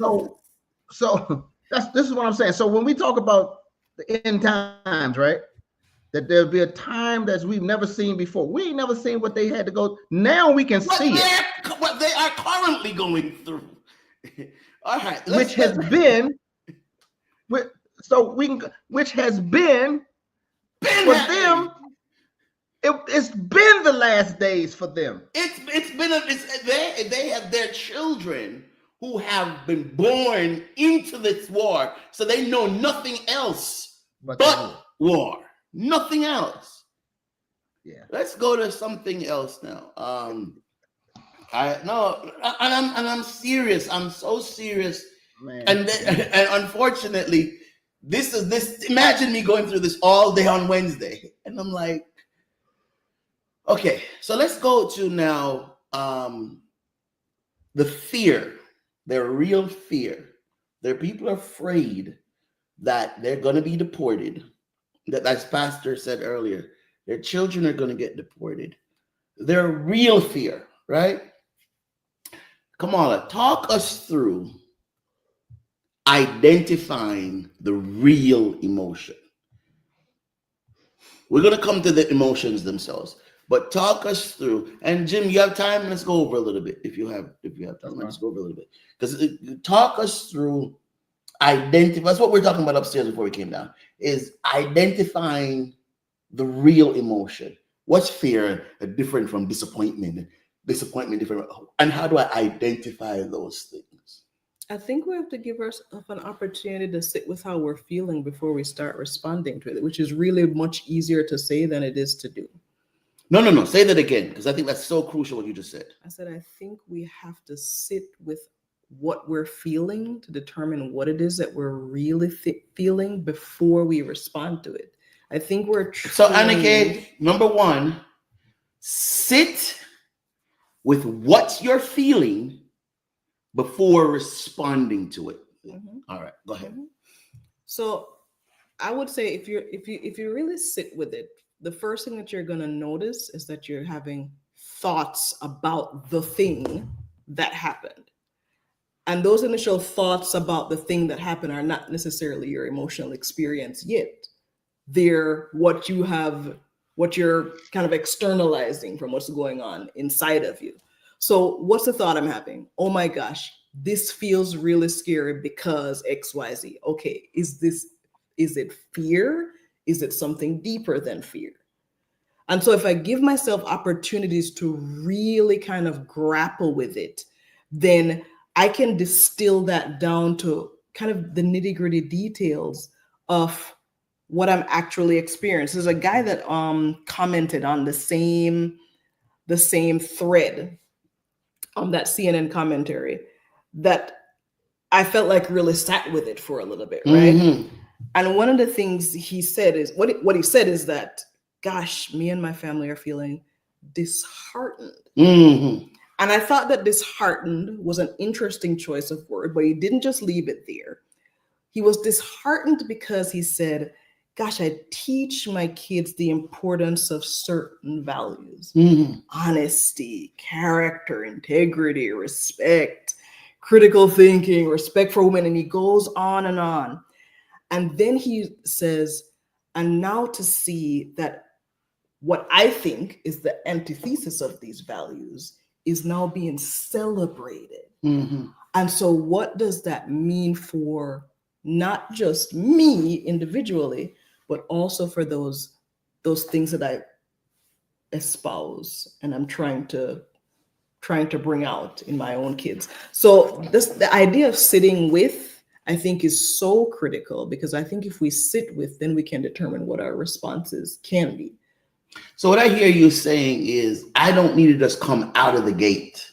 is what I'm saying. So when we talk about the end times, right? That there'll be a time that we've never seen before. We ain't never seen what they had to go. Now we can see it. What they are currently going through. All right. Which has been for them. It's been the last days for them. They have their children who have been born into this war, so they know nothing else but war. Nothing else. Yeah. Let's go to something else now. I'm serious. I'm so serious. Man. And unfortunately, this. Imagine me going through this all day on Wednesday, and I'm like, okay. So let's go to now the fear. Their real fear. Their people are afraid that they're going to be deported. That, as Pastor said earlier, their children are going to get deported. Their real fear, right? Kamala, talk us through identifying the real emotion. We're going to come to the emotions themselves, but talk us through. And Jim, you have time? Let's go over a little bit. If you have time, let's go over a little bit. Because talk us through identify. That's what we're talking about upstairs before we came down, is identifying the real emotion. What's fear different from disappointment? Disappointment different. And how do I identify those things? I think we have to give ourselves an opportunity to sit with how we're feeling before we start responding to it, which is really much easier to say than it is to do. No. Say that again, because I think that's so crucial what you just said. I said, I think we have to sit with what we're feeling to determine what it is that we're really feeling before we respond to it. I think we're So, Annika, number one, sit with what you're feeling before responding to it. Mm-hmm. All right, go ahead. Mm-hmm. So, I would say if you really sit with it, the first thing that you're going to notice is that you're having thoughts about the thing that happened. And those initial thoughts about the thing that happened are not necessarily your emotional experience yet. They're what you're kind of externalizing from what's going on inside of you. So what's the thought I'm having? Oh my gosh, this feels really scary because XYZ. Okay, is it fear? Is it something deeper than fear? And so if I give myself opportunities to really kind of grapple with it, then I can distill that down to kind of the nitty-gritty details of what I'm actually experiencing. There's a guy that commented on the same thread on that CNN commentary that I felt like really sat with it for a little bit, right? Mhm. And one of the things he said is what he said is that, gosh, me and my family are feeling disheartened. Mhm. And I thought that disheartened was an interesting choice of word, but he didn't just leave it there. He was disheartened because he said, gosh, I teach my kids the importance of certain values: Mhm. honesty, character, integrity, respect, critical thinking, respect for women. And he goes on and on. And then he says, and now to see that what I think is the antithesis of these values is now being celebrated. Mhm. And so, what does that mean for not just me individually, but also for those things that I espouse and I'm trying to bring out in my own kids? So the idea of sitting with, I think, is so critical, because I think if we sit with, then we can determine what our responses can be. So what I hear you saying is, I don't need to just come out of the gate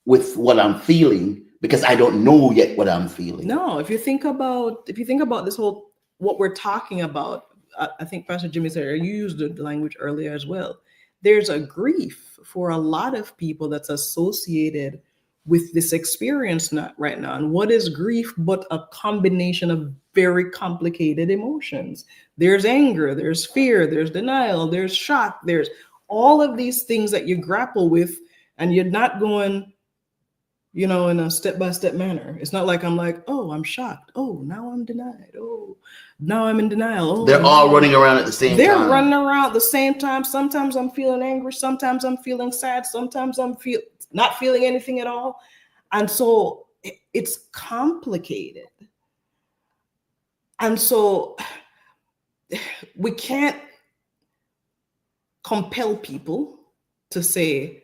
with what I'm feeling, because I don't know yet what I'm feeling. No, if you think about this whole, what we're talking about, I think Pastor Jimmy said, you used the language earlier as well. There's a grief for a lot of people that's associated with this experience right now. And what is grief but a combination of very complicated emotions? There's anger, there's fear, there's denial, there's shock, there's all of these things that you grapple with, and you're not going, in a step-by-step manner. It's not like I'm like, oh, I'm shocked. Oh, now I'm denied. Oh, now I'm in denial. Oh, They're all running around at the same time. They're running around at the same time. Sometimes I'm feeling angry. Sometimes I'm feeling sad. Sometimes I'm not feeling anything at all. And so it's complicated. And so we can't compel people to say,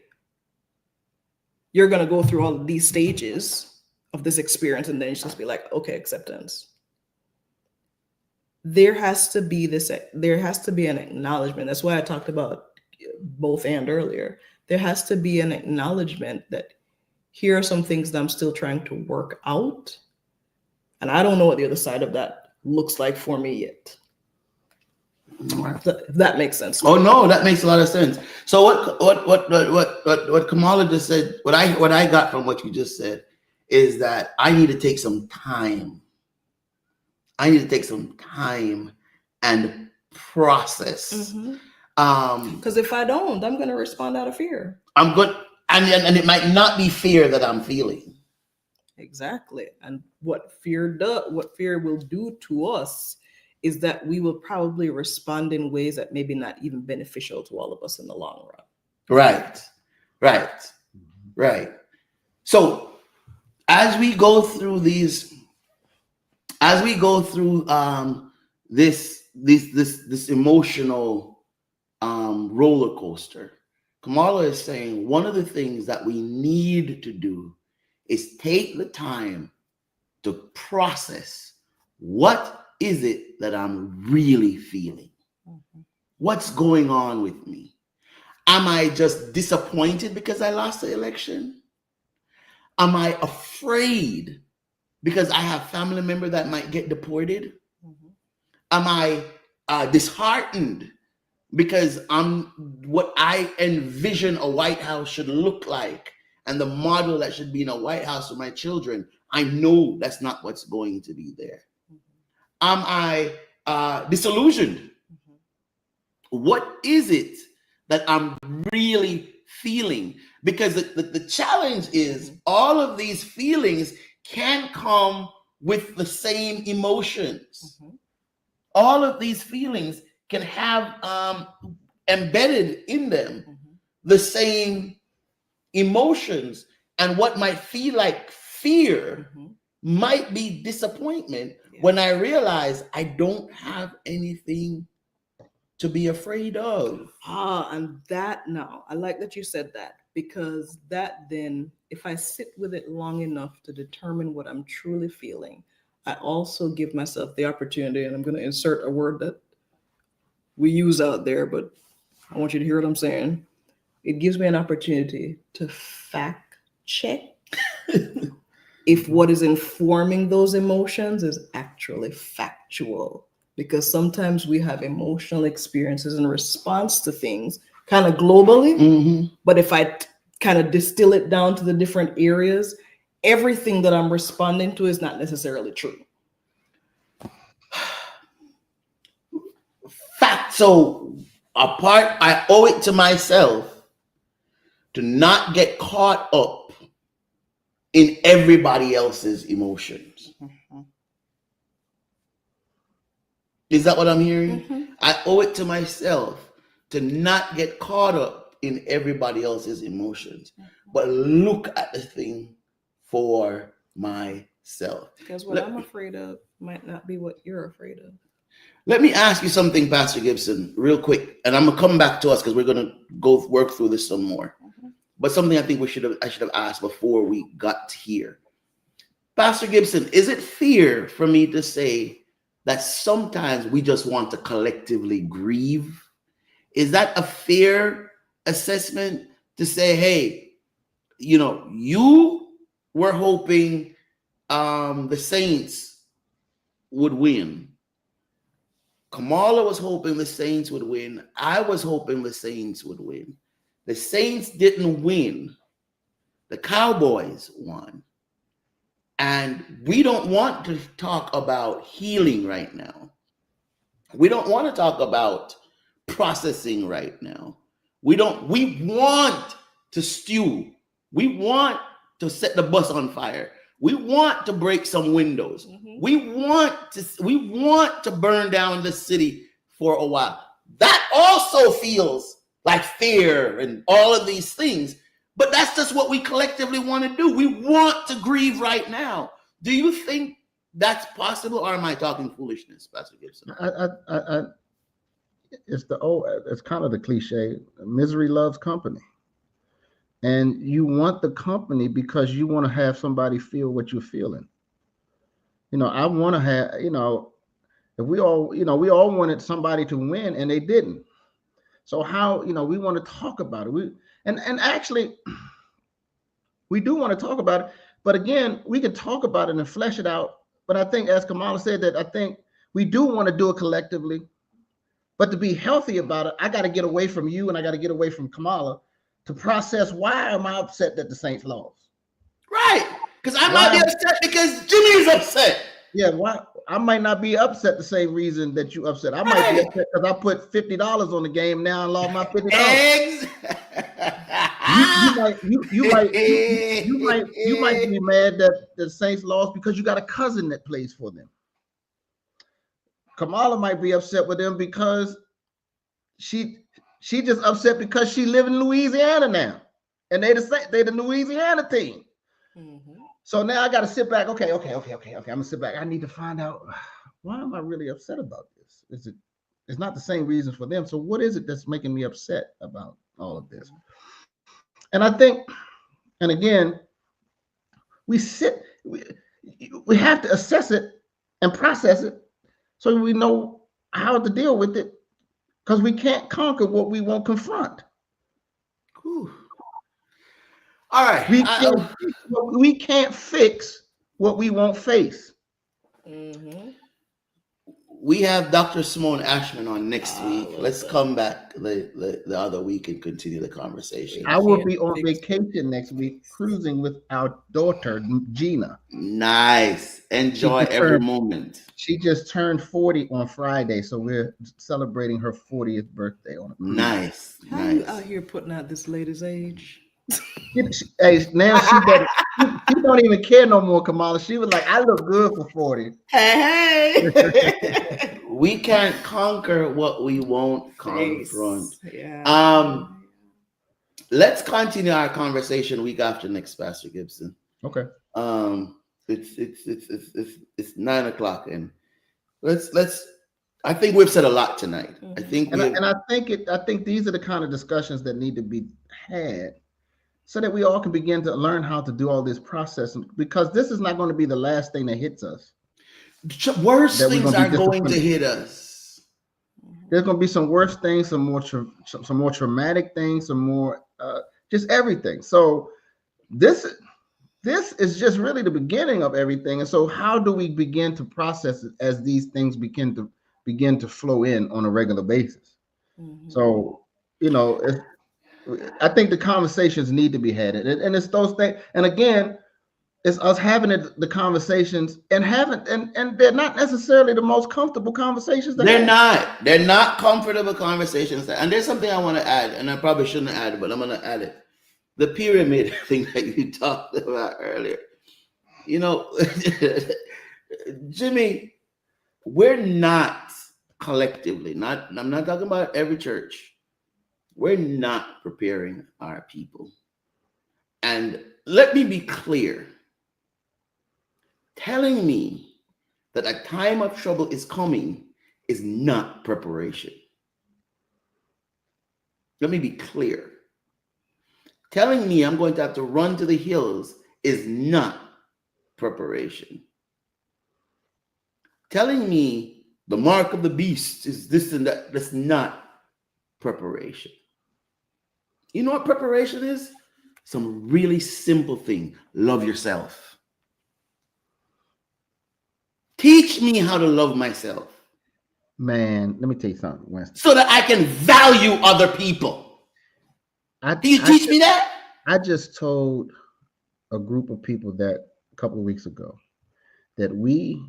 you're going to go through all of these stages of this experience and then it's just be like, okay, acceptance. There has to be an acknowledgement. That's why I talked about both and earlier. There has to be an acknowledgement that here are some things that I'm still trying to work out, and I don't know what the other side of that looks like for me yet. If that makes sense. Oh no, that makes a lot of sense. So what Kamala just said, what I got from what you just said is that I need to take some time. I need to take some time and process. Because if I don't, I'm going to respond out of fear. I'm good, and it might not be fear that I'm feeling. Exactly. And what fear will do to us is that we will probably respond in ways that maybe not even beneficial to all of us in the long run. Right. So as we go through this emotional roller coaster, Kamala is saying one of the things that we need to do is take the time to process, what is it that I'm really feeling? What's going on with me? Am I just disappointed because I lost the election? Am I afraid because I have family member that might get deported? Am I disheartened because what I envision a White House should look like and the model that should be in a White House for my children, I know that's not what's going to be there? Am I disillusioned? What is it that I'm really feeling? Because the challenge is all of these feelings can come with the same emotions. All of these feelings can have embedded in them the same emotions. And what might feel like fear might be disappointment when I realize I don't have anything to be afraid of. And that, now I like that you said that, because that then if I sit with it long enough to determine what I'm truly feeling, I also give myself the opportunity, and I'm going to insert a word that we use out there, but I want you to hear what I'm saying. It gives me an opportunity to fact check if what is informing those emotions is actually factual. Because sometimes we have emotional experiences in response to things kind of globally. Mm-hmm. But if I kind of distill it down to the different areas, everything that I'm responding to is not necessarily true. Fact. So I owe it to myself to not get caught up in everybody else's emotions. Mm-hmm. Is that what I'm hearing? Mm-hmm. I owe it to myself to not get caught up in everybody else's emotions, but look at the thing for myself. Because what I'm afraid of might not be what you're afraid of. Let me ask you something, Pastor Gibson, real quick, and I'm gonna come back to us because we're gonna go work through this some more. Mm-hmm. But something I think I should have asked before we got here. Pastor Gibson, is it fair for me to say that sometimes we just want to collectively grieve? Is that a fair assessment to say, hey, you were hoping the Saints would win. Kamala was hoping the Saints would win. I was hoping the Saints would win. The Saints didn't win. The Cowboys won. And we don't want to talk about healing right now. We don't want to talk about processing right now. We want to stew. We want to set the bus on fire. We want to break some windows. Mm-hmm. We want to burn down the city for a while. That also feels like fear and all of these things. But that's just what we collectively want to do. We want to grieve right now. Do you think that's possible, or am I talking foolishness, Pastor Gibson? It's kind of the cliche. Misery loves company. And you want the company because you want to have somebody feel what you're feeling. I want to have, if we all wanted somebody to win and they didn't. So how, we want to talk about it. And actually, we do want to talk about it. But again, we can talk about it and flesh it out. But I think, as Kamala said, that I think we do want to do it collectively. But to be healthy about it, I got to get away from you and I got to get away from Kamala to process why am I upset that the Saints lost. Right. Because I might be upset because Jimmy's upset. Yeah, why? I might not be upset the same reason that you upset. I might be upset because I put $50 on the game now and lost my $50. You might be mad that the Saints lost because you got a cousin that plays for them. Kamala might be upset with them because she just upset because she live in Louisiana now, and they the Louisiana team. Mm-hmm. So now I got to sit back. Okay. I'm gonna sit back. I need to find out why am I really upset about this? It's not the same reason for them. So what is it that's making me upset about all of this? And I think, and again, we have to assess it and process it so we know how to deal with it, because we can't conquer what we won't confront. Whew. All right. We can't fix what we won't face. Mm-hmm. We have Dr. Simone Ashman on next week. Let's come back the other week and continue the conversation. I will be on vacation next week, cruising with our daughter, Gina. Nice. Enjoy every moment. She just turned 40 on Friday, so we're celebrating her 40th birthday on a cruise. Nice. How are you out here putting out this lady's age? Hey, now she don't even care no more, Kamala. She was like, I look good for 40. Hey. We can't conquer what we won't confront. Yeah. Let's continue our conversation week after next, Pastor Gibson. Okay. It's 9 o'clock, and let's. I think we've said a lot tonight. Mm-hmm. I think, I think these are the kind of discussions that need to be had, so that we all can begin to learn how to do all this process, because this is not going to be the last thing that hits us. Worse That we're things gonna be are going to disappointed. hit us. There's going to be some worse things, some more traumatic things, some more just everything. So this is just really the beginning of everything. And so how do we begin to process it as these things begin to flow in on a regular basis? So, I think the conversations need to be had, and it's those things. And again, it's us having the conversations and they're not necessarily the most comfortable conversations. They're not comfortable conversations. And there's something I want to add, and I probably shouldn't add it, but I'm going to add it. The pyramid thing that you talked about earlier. Jimmy, we're not collectively, I'm not talking about every church. We're not preparing our people. And let me be clear. Telling me that a time of trouble is coming is not preparation. Let me be clear. Telling me I'm going to have to run to the hills is not preparation. Telling me the mark of the beast is this and that, that's not preparation. You know what preparation is? Some really simple thing. Love yourself. Teach me how to love myself. Man, let me tell you something, Winston. So that I can value other people. Do you teach me that? I just told a group of people that a couple of weeks ago that we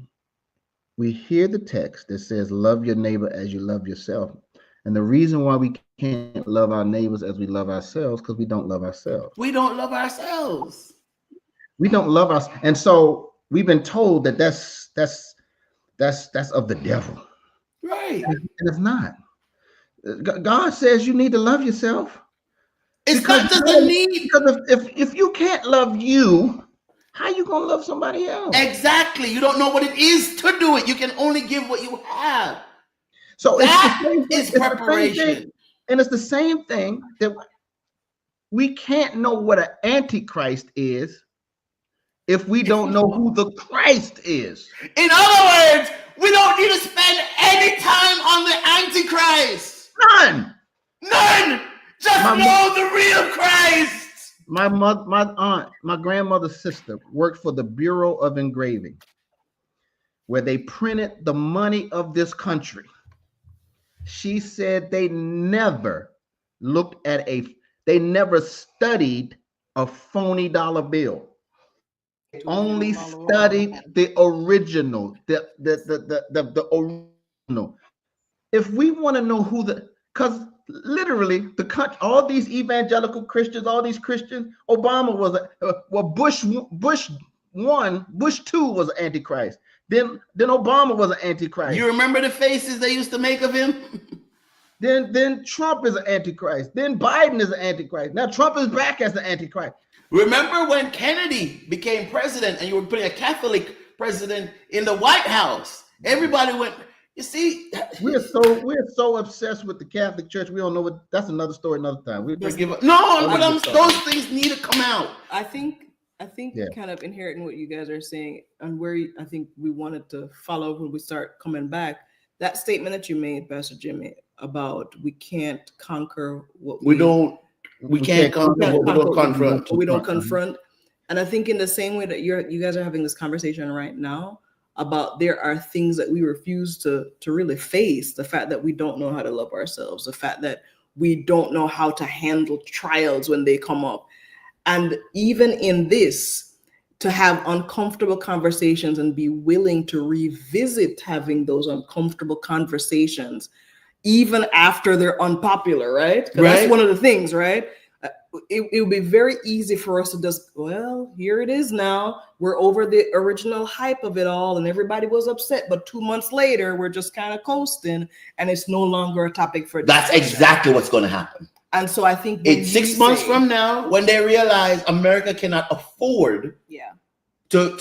hear the text that says, love your neighbor as you love yourself. And the reason why we can't love our neighbors as we love ourselves, because we don't love ourselves. We don't love ourselves. We don't love us. And so we've been told that that's of the devil. Right. And it's not. God says you need to love yourself. Because if you can't love you, how you gonna love somebody else? Exactly. You don't know what it is to do it. You can only give what you have. So that is preparation. And it's the same thing that we can't know what an antichrist is if we don't know who the Christ is. In other words, we don't need to spend any time on the antichrist. None. Just know the real Christ. My aunt, my grandmother's sister worked for the Bureau of Engraving, where they printed the money of this country. She said they never they never studied a phony dollar bill. They only studied the original, the original. If we want to know because literally the country, all these evangelical Christians, all these Christians, Obama was Bush 1, Bush 2 was an antichrist. Then Obama was an antichrist. You remember the faces they used to make of him? Then Trump is an antichrist. Then Biden is an antichrist. Now Trump is back as the antichrist. Remember when Kennedy became president and you were putting a Catholic president in the White House? Everybody went, you see. We're so obsessed with the Catholic Church. We don't know what. That's another story, another time. Those things need to come out. I think kind of inheriting what you guys are saying and where I think we wanted to follow when we start coming back, that statement that you made, Pastor Jimmy, about we can't conquer what we don't confront. And I think in the same way that you guys are having this conversation right now about there are things that we refuse to really face, the fact that we don't know how to love ourselves, the fact that we don't know how to handle trials when they come up. And even in this, to have uncomfortable conversations and be willing to revisit having those uncomfortable conversations, even after they're unpopular, right? That's one of the things, right? It would be very easy for us to just, well, here it is now. We're over the original hype of it all and everybody was upset. But 2 months later, we're just kind of coasting and it's no longer a topic for discussion. That's exactly what's going to happen. And so I think it's 6 months from now when they realize America cannot afford to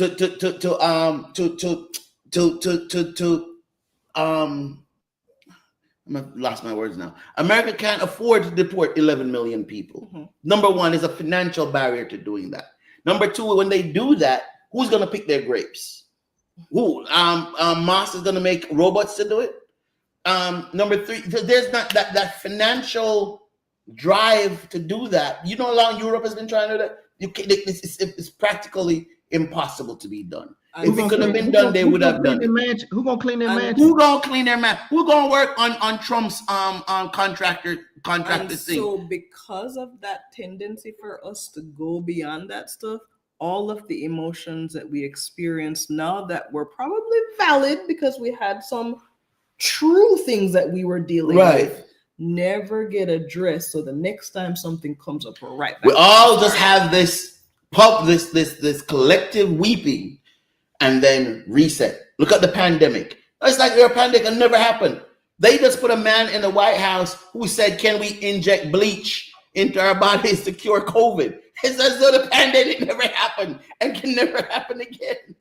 lost my words now. America can't afford to deport 11 million people. Mhm. Number one is a financial barrier to doing that. Number two, when they do that, who's going to pick their grapes? Who? Moss is going to make robots to do it. Number three, there's not that financial drive to do that. You know how long Europe has been trying to do that? It's practically impossible to be done. If it could have been done, they would have done it. Who gonna clean their mansion? Who gonna clean their man? Who gonna work on Trump's contractor And thing? so because of that tendency for us to go beyond that stuff, all of the emotions that we experience now that were probably valid because we had some true things that we were dealing with never get addressed. So the next time something comes up, we're right back. We all just have this collective weeping and then reset. Look at the pandemic. It's like your pandemic had never happened. They just put a man in the White House who said, "Can we inject bleach into our bodies to cure COVID?" It's as though the pandemic never happened and can never happen again.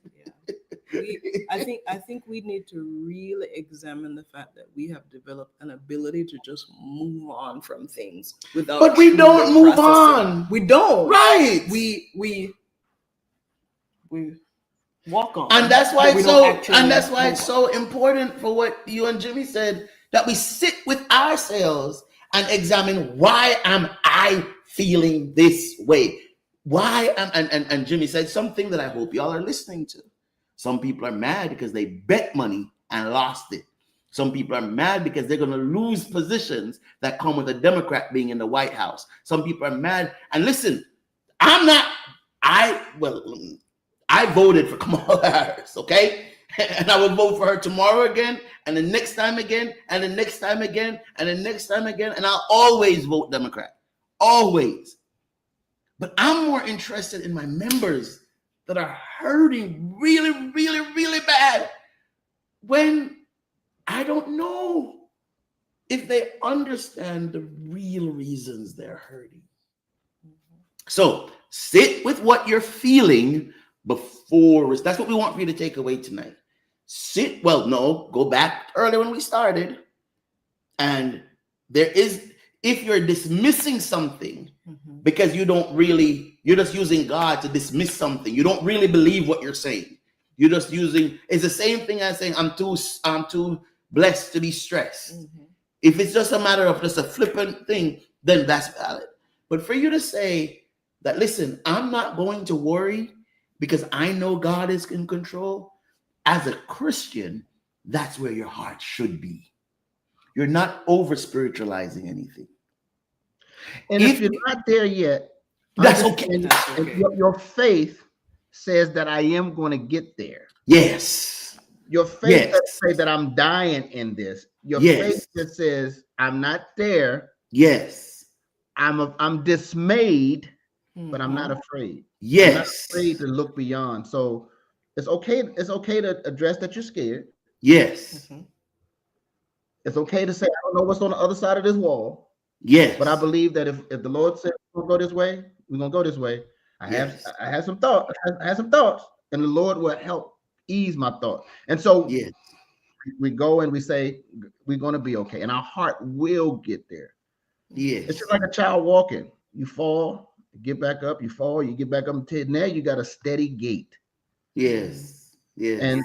I think we need to really examine the fact that we have developed an ability to just move on from things without. But we don't move processing. on. We don't. Right. We walk on. And that's why but we don't actually it's so important for what you and Jimmy said, that we sit with ourselves and examine, why am I feeling this way? Why am and Jimmy said something that I hope y'all are listening to. Some people are mad because they bet money and lost it. Some people are mad because they're going to lose positions that come with a Democrat being in the White House. Some people are mad. And listen, I voted for Kamala Harris, okay? And I will vote for her tomorrow again, and the next time again, and the next time again, and the next time again, and I'll always vote Democrat. Always. But I'm more interested in my members that are hurting really, really, really bad when I don't know if they understand the real reasons they're hurting. So sit with what you're feeling before. That's what we want for you to take away tonight. Go back earlier when we started. And if you're dismissing something because you're just using God to dismiss something. You don't really believe what you're saying. You're just it's the same thing as saying, I'm too blessed to be stressed. Mm-hmm. If it's just a matter of just a flippant thing, then that's valid. But for you to say that, listen, I'm not going to worry because I know God is in control. As a Christian, that's where your heart should be. You're not over spiritualizing anything. And if you're not there yet, that's okay. Your faith says that I am going to get there. Yes. Your faith doesn't say that I'm dying in this. Your faith that says I'm not there. Yes. I'm dismayed, but I'm not afraid. Yes. I'm not afraid to look beyond. So it's okay. It's okay to address that you're scared. Yes. Mm-hmm. It's okay to say, I don't know what's on the other side of this wall. Yes. But I believe that if the Lord said we're gonna go this way, we're gonna go this way. I had some thoughts, and the Lord will help ease my thought. And so we go and we say we're gonna be okay, and our heart will get there. Yes. It's just like a child walking. You fall, you get back up, you fall, you get back up until now you got a steady gait. Yes. Yes.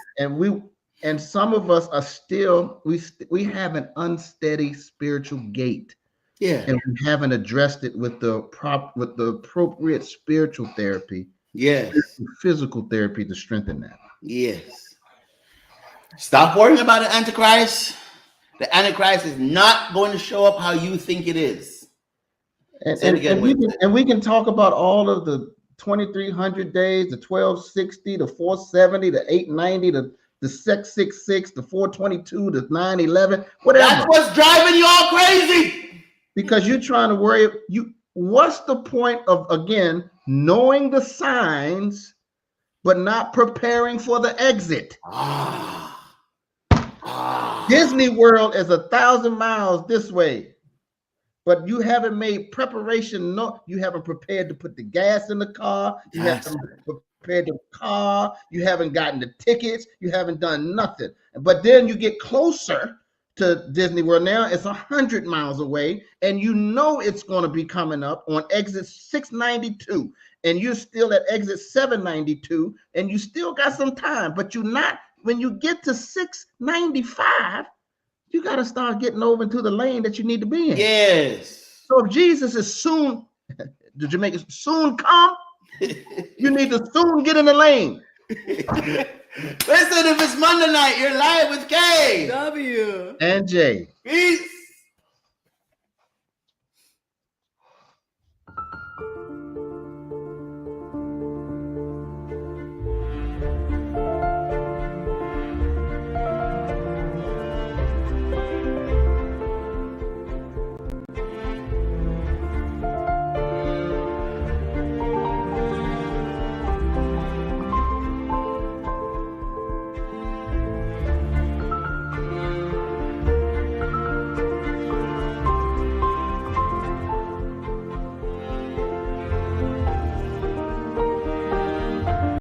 And some of us are still we have an unsteady spiritual gait. Yeah. And we haven't addressed it with the appropriate spiritual therapy. Yes. Physical therapy to strengthen that. Yes. Stop worrying about the Antichrist. The Antichrist is not going to show up how you think it is. And we can talk about all of the 2,300 days, the 1260, the 470, the 890, the 666, the 422, the 911, whatever. That's what's driving you all crazy. Because you're trying to worry. What's the point of, again, knowing the signs, but not preparing for the exit? Disney World is 1,000 miles this way, but you haven't made preparation. No, you haven't prepared to put the gas in the car. You haven't prepared the car. You haven't gotten the tickets. You haven't done nothing. But then you get closer to Disney World now. It's 100 miles away, and you know it's going to be coming up on exit 692, and you're still at exit 792, and you still got some time, but you're not. When you get to 695, you got to start getting over into the lane that you need to be in. Yes. So if Jesus is soon, the Jamaicans soon come, you need to soon get in the lane. Listen, if it's Monday night, you're live with K W and J. Peace.